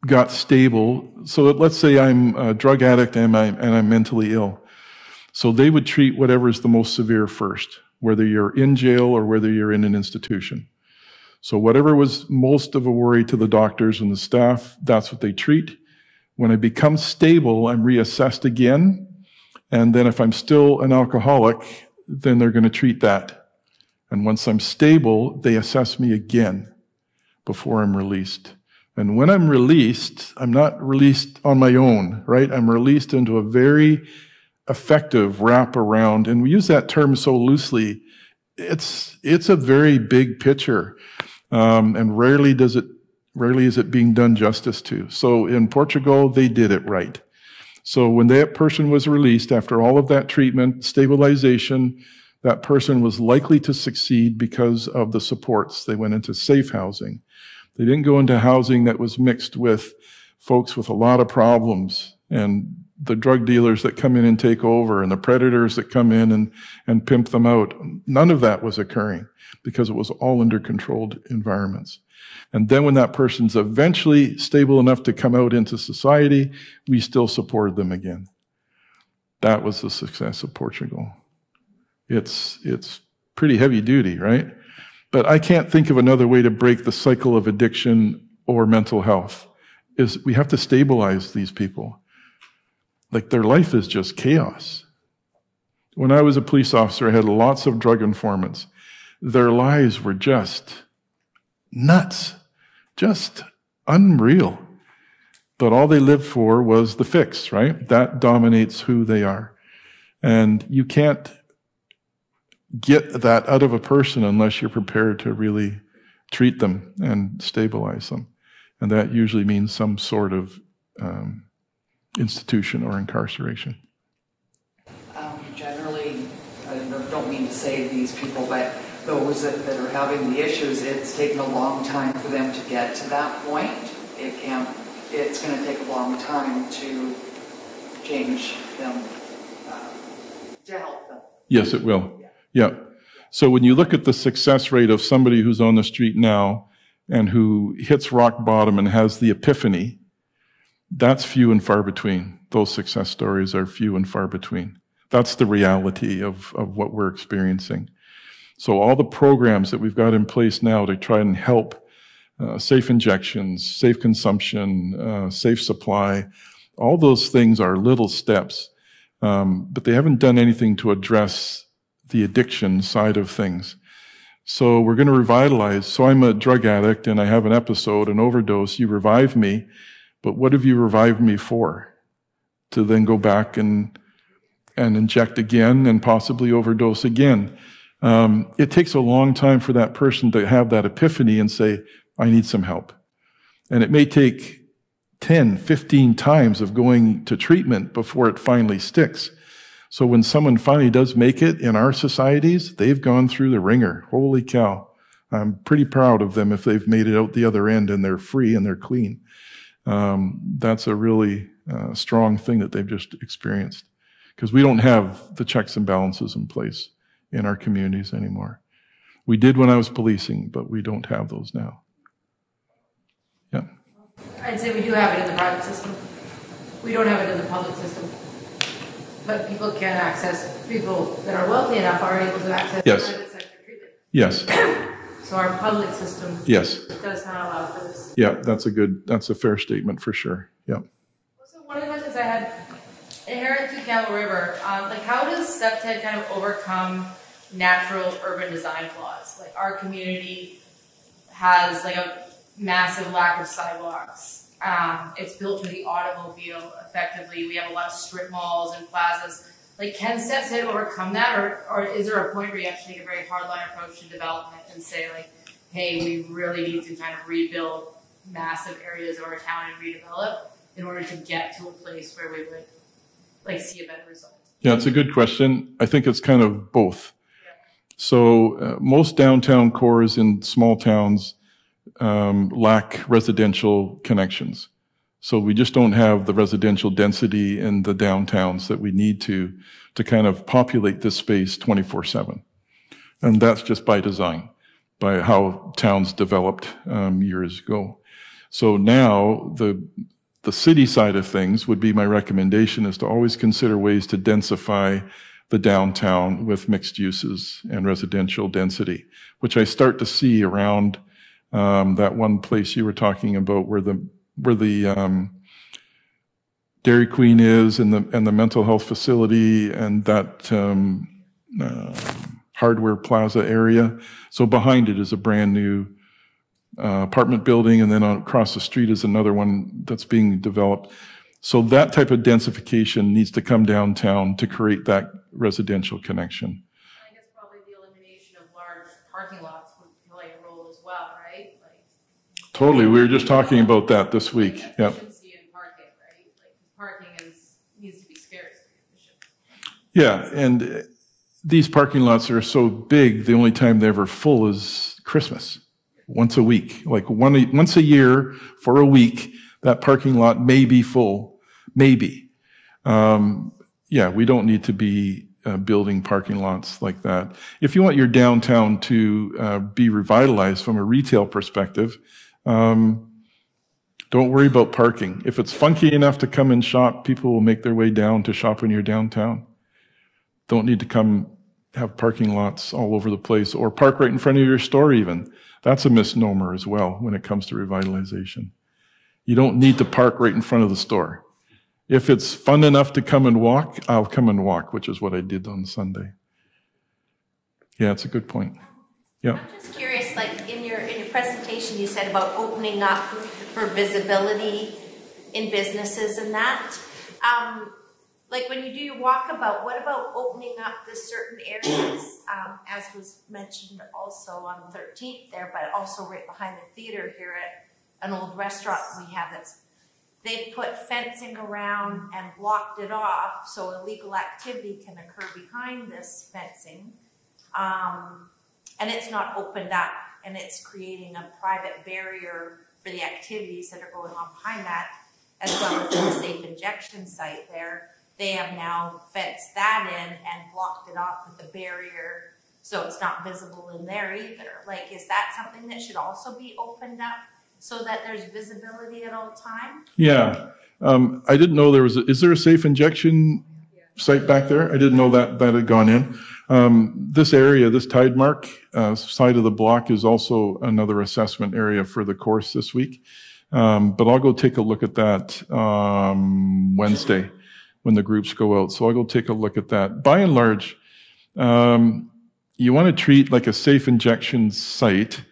got stable, so let's say I'm a drug addict and I'm mentally ill. So they would treat whatever is the most severe first, whether you're in jail or whether you're in an institution. So whatever was most of a worry to the doctors and the staff, that's what they treat. When I become stable, I'm reassessed again. And then if I'm still an alcoholic, then they're going to treat that. And once I'm stable, they assess me again before I'm released. And when I'm released, I'm not released on my own, right? I'm released into a very effective wraparound, and we use that term so loosely. It's a very big picture, and rarely is it being done justice to. So in Portugal, they did it right. So when that person was released after all of that treatment, stabilization, that person was likely to succeed because of the supports. They went into safe housing. They didn't go into housing that was mixed with folks with a lot of problems and the drug dealers that come in and take over and the predators that come in and pimp them out. None of that was occurring because it was all under controlled environments. And then when that person's eventually stable enough to come out into society, we still supported them again. That was the success of Portugal. It's pretty heavy duty, right? But I can't think of another way to break the cycle of addiction or mental health. Is we have to stabilize these people. Like, their life is just chaos. When I was a police officer, I had lots of drug informants. Their lives were just nuts, just unreal. But all they lived for was the fix, right? That dominates who they are. And you can't get that out of a person unless you're prepared to really treat them and stabilize them. And that usually means some sort of institution or incarceration. Generally, I don't mean to say these people, but those that are having the issues, it's taken a long time for them to get to that point. It's going to take a long time to change them, to help them. Yes, it will. Yeah. So when you look at the success rate of somebody who's on the street now and who hits rock bottom and has the epiphany, that's few and far between. Those success stories are few and far between. That's the reality of what we're experiencing. So all the programs that we've got in place now to try and help safe injections, safe consumption, safe supply, all those things are little steps, but they haven't done anything to address the addiction side of things. So we're going to revitalize. So I'm a drug addict and I have an episode, an overdose. You revive me, but what have you revived me for? To then go back and inject again and possibly overdose again. It takes a long time for that person to have that epiphany and say, I need some help. And it may take 10, 15 times of going to treatment before it finally sticks. So when someone finally does make it in our societies, they've gone through the ringer. Holy cow. I'm pretty proud of them if they've made it out the other end and they're free and they're clean. That's a really strong thing that they've just experienced, because we don't have the checks and balances in place in our communities anymore. We did when I was policing, but we don't have those now. Yeah. I'd say we do have it in the private system. We don't have it in the public system. But people can access, people that are wealthy enough are able to access private sector treatment. Yes. So our public system does not allow for this. Yeah, that's a fair statement for sure. Yeah. So one of the questions I had, inherent to Campbell River, like how does Septed kind of overcome natural urban design flaws? Like our community has like a massive lack of sidewalks. It's built for the automobile effectively. We have a lot of strip malls and plazas. Like, can Septed overcome that, or is there a point where you have to take a very hardline approach to development and say, like, hey, we really need to kind of rebuild massive areas of our town and redevelop in order to get to a place where we would like see a better result? Yeah, it's a good question. I think it's kind of both. So most downtown cores in small towns lack residential connections. So we just don't have the residential density in the downtowns that we need to kind of populate this space 24/7. And that's just by design, by how towns developed years ago. So now the city side of things would be my recommendation is to always consider ways to densify the downtown with mixed uses and residential density, which I start to see around that one place you were talking about where the Dairy Queen is and the mental health facility and that hardware plaza area. So behind it is a brand new apartment building, and then across the street is another one that's being developed. So that type of densification needs to come downtown to create that residential connection. I guess probably the elimination of large parking lots would play a role as well, right? Like, totally. We were just talking about that this week. Yeah. Efficiency in parking, right? Like parking needs to be scarce to be efficient. Yeah, and these parking lots are so big, the only time they're ever full is Christmas. Once a week, like once a year for a week, that parking lot may be full, maybe. Yeah, we don't need to be building parking lots like that. If you want your downtown to be revitalized from a retail perspective, Don't worry about parking. If it's funky enough to come and shop, people will make their way down to shop when you're downtown. Don't need to come have parking lots all over the place, or park right in front of your store even. That's a misnomer as well when it comes to revitalization. You don't need to park right in front of the store. If it's fun enough to come and walk, I'll come and walk, which is what I did on Sunday. Yeah, it's a good point. Yeah. I'm just curious, like in your presentation, you said about opening up for visibility in businesses and that. Like when you do your walkabout, what about opening up the certain areas, as was mentioned also on 13th there, but also right behind the theater here at an old restaurant we have they put fencing around and blocked it off so illegal activity can occur behind this fencing. And it's not opened up, and it's creating a private barrier for the activities that are going on behind that, as well as in the safe injection site there. They have now fenced that in and blocked it off with a barrier so it's not visible in there either. Like, is that something that should also be opened up so that there's visibility at all times? Yeah. I didn't know there was is there a safe injection site back there? I didn't know that had gone in. This area, this tide mark side of the block is also another assessment area for the course this week. But I'll go take a look at that Wednesday when the groups go out. So I'll go take a look at that. By and large, you want to treat like a safe injection site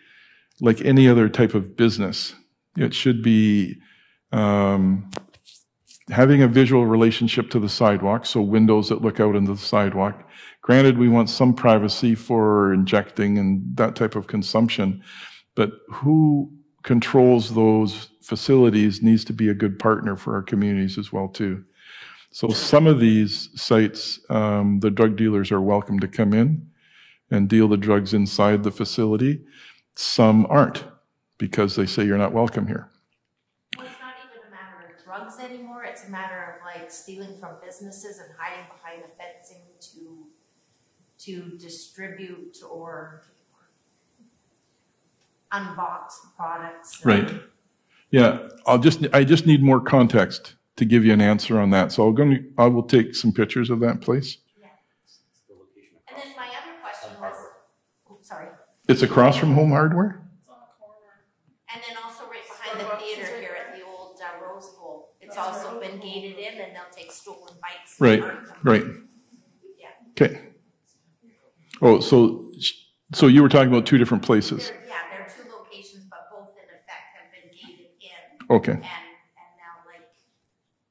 like any other type of business. It should be having a visual relationship to the sidewalk, so windows that look out into the sidewalk. Granted, we want some privacy for injecting and that type of consumption, but who controls those facilities needs to be a good partner for our communities as well too. So some of these sites, the drug dealers are welcome to come in and deal the drugs inside the facility. Some aren't, because they say you're not welcome here. Well, it's not even a matter of drugs anymore. It's a matter of like stealing from businesses and hiding behind the fencing to distribute or unbox the products. Right. Yeah. I just need more context to give you an answer on that. So I will take some pictures of that place. Yeah. And then my other question was, sorry. It's across from Home Hardware? It's on the corner. And then also right behind the theater here at the old Rose Bowl. It's also been gated in, and they'll take stolen bikes. Right, right. Yeah. Okay. Oh, so you were talking about two different places. There are two locations, but both in effect have been gated in. Okay. And now like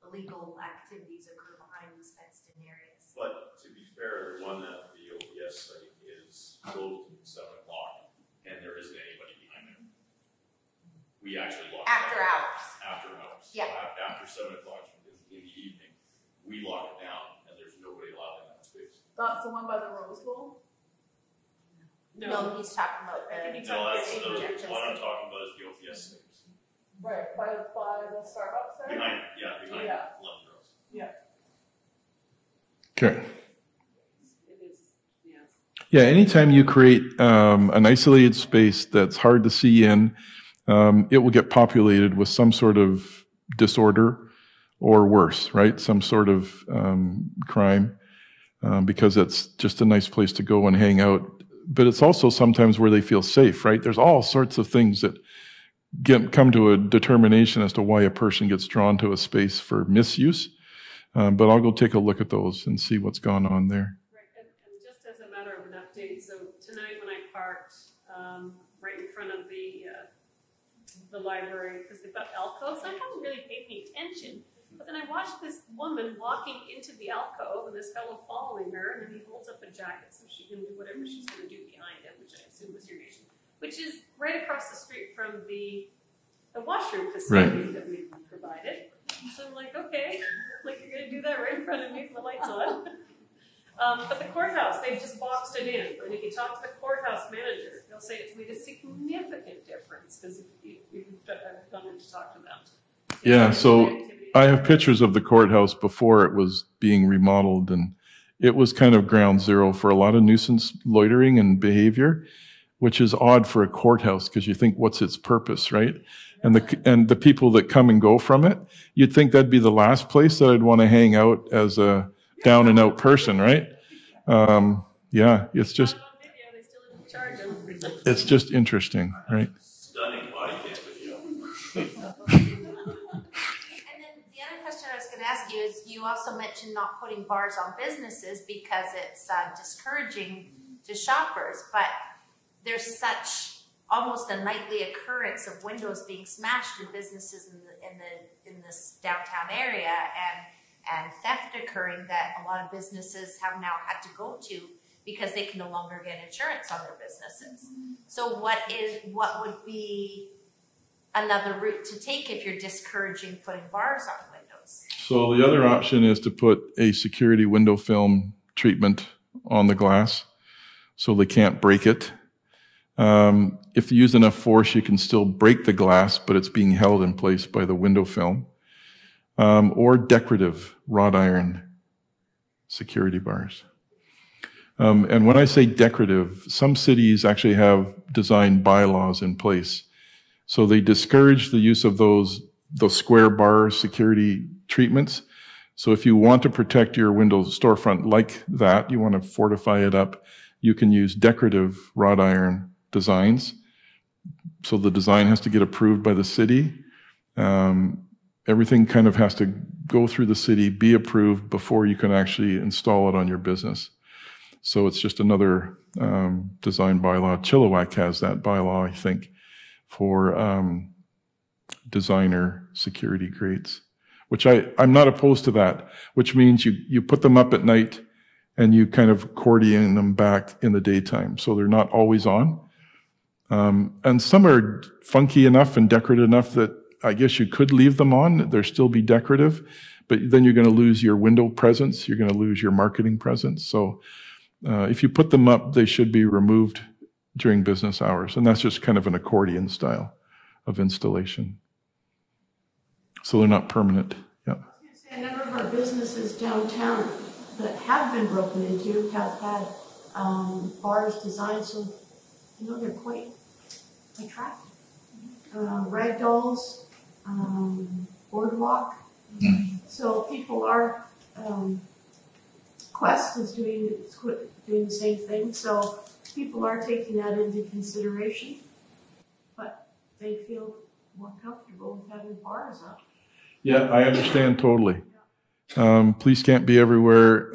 illegal activities occur behind these fenced-in areas. But to be fair, the one at the OPS site is closed at 7 o'clock, and there isn't anybody behind it. We actually lock after it down. Hours. After hours. Yeah. So after 7 o'clock in the evening, we lock it down, and there's nobody allowed in that space. That's the one by the Rose Bowl? No, he's talking about No, that's the one I'm talking about is the OPS space. Right, by the Starbucks there? Behind London Rose. Yeah. Okay. Yeah, anytime you create an isolated space that's hard to see in, it will get populated with some sort of disorder or worse, right? Some sort of crime, because it's just a nice place to go and hang out. But it's also sometimes where they feel safe, right? There's all sorts of things that come to a determination as to why a person gets drawn to a space for misuse. But I'll go take a look at those and see what's gone on there. Right, and just as a matter of an update, so tonight when I parked right in front of the library, because they've got alcoves, I haven't really paid any attention. But then I watched this woman walking into the alcove and this fellow following her, and then he holds up a jacket so she can do whatever she's going to do behind him, which I assume was irrigation, which is right across the street from the washroom facility that we provided. So I'm like, okay, like you're going to do that right in front of me with the lights on. But the courthouse, they've just boxed it in. And if you talk to the courthouse manager, they'll say it's made a significant difference because I've gone in to talk to them. Yeah, so I have pictures of the courthouse before it was being remodeled, and it was kind of ground zero for a lot of nuisance loitering and behavior, which is odd for a courthouse because you think, what's its purpose, right? and the people that come and go from it, you'd think that'd be the last place that I'd want to hang out as a down and out person, right? Yeah, it's just interesting, right? Stunning body cam video. I was going to ask you is you also mentioned not putting bars on businesses because it's discouraging to shoppers, but there's such almost a nightly occurrence of windows being smashed in businesses in this downtown area and theft occurring that a lot of businesses have now had to go to because they can no longer get insurance on their businesses. So what would be another route to take if you're discouraging putting bars on windows? So the other option is to put a security window film treatment on the glass so they can't break it. If you use enough force, you can still break the glass, but it's being held in place by the window film. Or decorative wrought iron security bars. And when I say decorative, some cities actually have design bylaws in place. So they discourage the use of those square bar security treatments. So if you want to protect your window storefront like that, you want to fortify it up, you can use decorative wrought iron designs. So the design has to get approved by the city. Everything kind of has to go through the city, be approved before you can actually install it on your business. So it's just another design bylaw. Chilliwack has that bylaw, I think, for designer security grates, which I'm not opposed to that, which means you put them up at night and you kind of accordion them back in the daytime, so they're not always on. And some are funky enough and decorative enough that I guess you could leave them on. They'll still be decorative, but then you're going to lose your window presence. You're going to lose your marketing presence. So if you put them up, they should be removed during business hours. And that's just kind of an accordion style of installation. So they're not permanent. Yeah. A number of our businesses downtown that have been broken into have had bars designed so they're quite attractive. Rag dolls, boardwalk. So people are, Quest is doing the same thing. So people are taking that into consideration, but they feel more comfortable with having bars up. Yeah, I understand totally. Police can't be everywhere.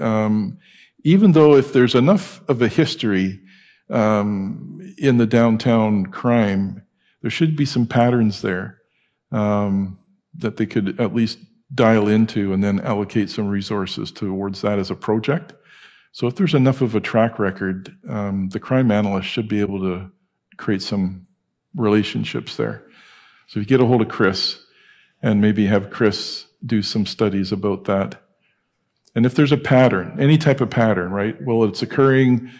Even though if there's enough of a history in the downtown crime, there should be some patterns there that they could at least dial into and then allocate some resources towards that as a project. So if there's enough of a track record, the crime analyst should be able to create some relationships there. So if you get a hold of Chris and maybe have Chris do some studies about that. And if there's a pattern, any type of pattern, right? Well, it's occurring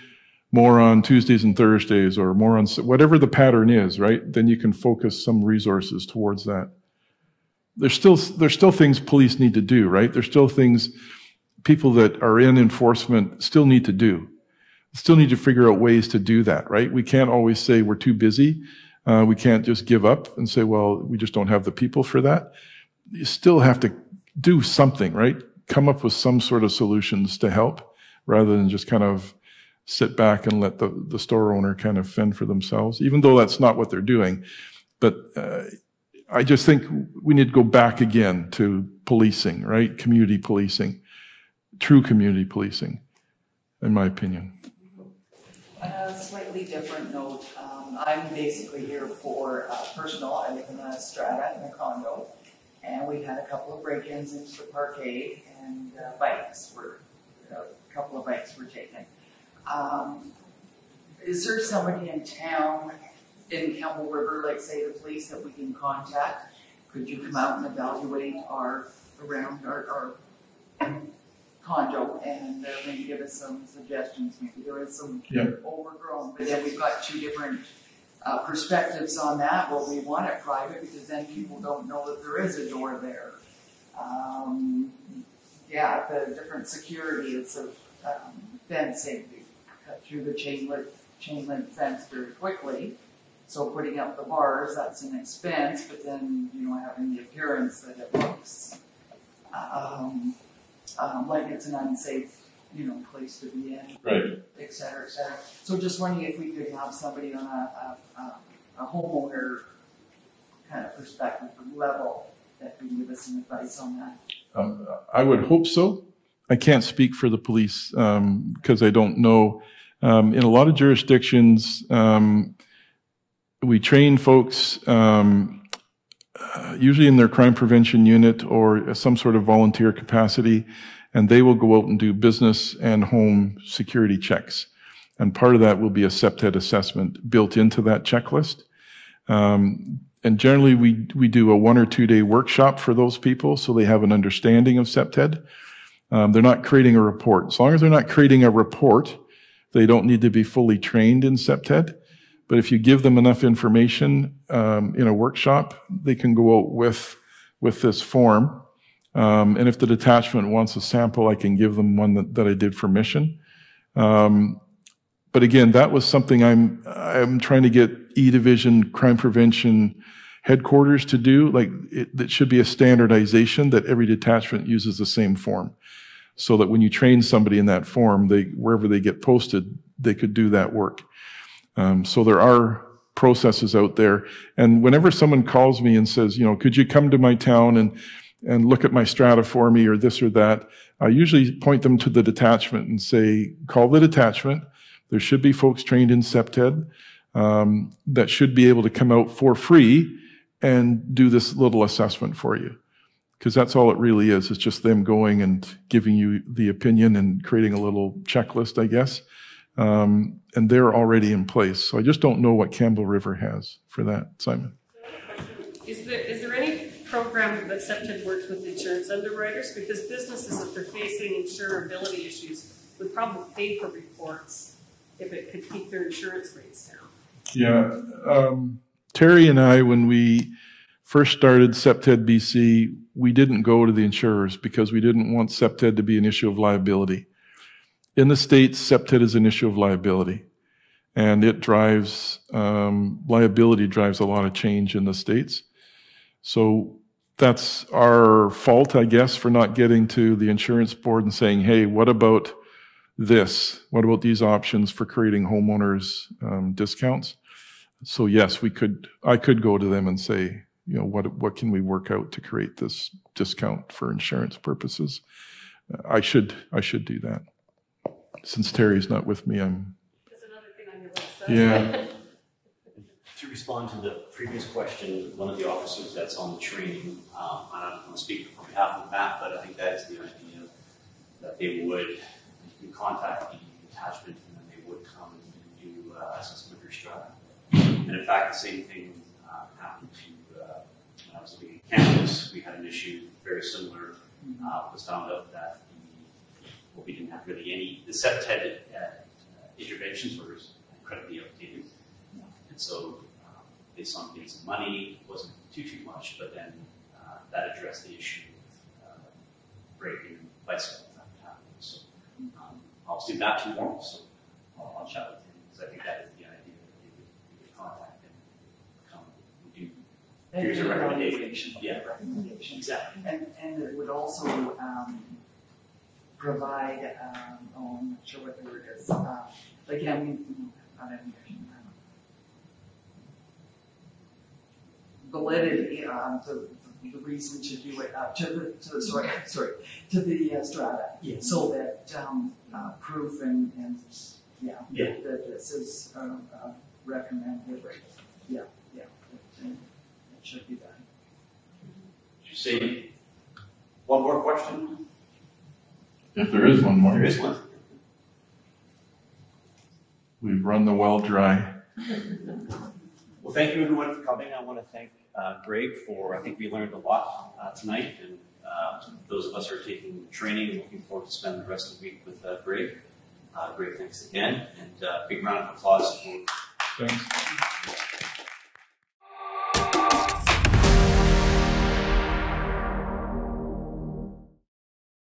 more on Tuesdays and Thursdays or more on whatever the pattern is, right? Then you can focus some resources towards that. There's still things police need to do, right? There's still things people that are in enforcement still need to do. Still need to figure out ways to do that, right? We can't always say we're too busy. We can't just give up and say, well, we just don't have the people for that. You still have to do something, right? Come up with some sort of solutions to help rather than just kind of sit back and let the store owner kind of fend for themselves, even though that's not what they're doing. But I just think we need to go back again to policing, right? Community policing, true community policing, in my opinion. On a slightly different note, I'm basically here for personal. I live in a strata in a condo, and we had a couple of break-ins into the parkade, and a couple of bikes were taken. Is there somebody in town, in Campbell River, like say the police, that we can contact? Could you come out and evaluate around our condo and maybe give us some suggestions? Maybe there is some overgrown, but then we've got two different perspectives on that. Well, we want it private because then people don't know that there is a door there. The different securities of fencing. We cut through the chain link fence very quickly, So putting up the bars, that's an expense, but then, you know, having the appearance that it looks like it's an unsafe, you know, place to be in, right, et cetera, et cetera. So just wondering if we could have somebody on a homeowner kind of perspective level that could give us some advice on that. I would hope so. I can't speak for the police because I don't know. In a lot of jurisdictions, we train folks usually in their crime prevention unit or some sort of volunteer capacity, and they will go out and do business and home security checks. And part of that will be a Septed assessment built into that checklist. And generally we do a 1 or 2 day workshop for those people so they have an understanding of Septed. They're not creating a report. As long as they're not creating a report, they don't need to be fully trained in Septed. But if you give them enough information in a workshop, they can go out with this form. And if the detachment wants a sample, I can give them one that I did for mission. But again, that was something I'm trying to get E-Division Crime Prevention headquarters to do. Like it should be a standardization that every detachment uses the same form, so that when you train somebody in that form, wherever they get posted, they could do that work. So there are processes out there. And whenever someone calls me and says, you know, could you come to my town and look at my strata for me or this or that, I usually point them to the detachment and say, call the detachment. There should be folks trained in Septed that should be able to come out for free and do this little assessment for you. Because that's all it really is. It's just them going and giving you the opinion and creating a little checklist, I guess. And they're already in place. So I just don't know what Campbell River has for that, Simon. Is there any program that Septed works with insurance underwriters? Because businesses, if they're facing insurability issues, would probably pay for reports if it could keep their insurance rates down. Yeah. Terry and I, when we first started Septed BC, we didn't go to the insurers because we didn't want Septed to be an issue of liability. In the States, Septed is an issue of liability, and it drives, liability drives a lot of change in the States. So that's our fault, I guess, for not getting to the insurance board and saying, hey, what about this? What about these options for creating homeowners discounts? So yes, I could go to them and say, you know, what can we work out to create this discount for insurance purposes? I should do that. Since Terry's not with me, I'm. That's another thing on your list. Yeah. To respond to the previous question, one of the officers that's on the training, I don't want to speak on behalf of Matt, but I think that is the idea that they would contact the detachment and then they would come and do assessment of your strata. And in fact, the same thing happened to when I was living in campus. We had an issue very similar. It was found out that we didn't have really any. The Septed interventions were incredibly outdated, and so based on getting some money, it wasn't too much, but then that addressed the issue of breaking and bicycle that happening. So I'll do that tomorrow. So I'll chat with him because I think that is the idea that you could contact him, come and do. Here's a recommendation. Yeah, recommendation. Exactly. And it would also provide, I'm not sure what the word is, validity, the reason to do it to the strata, so that proof and that this is recommended. It should be done. Did you say one more question? If there is one more. There is one. We've run the well dry. Well, thank you everyone for coming. I want to thank Greg for, I think we learned a lot tonight, and those of us who are taking training, looking forward to spending the rest of the week with Greg. Greg, thanks again, and big round of applause for. Thanks.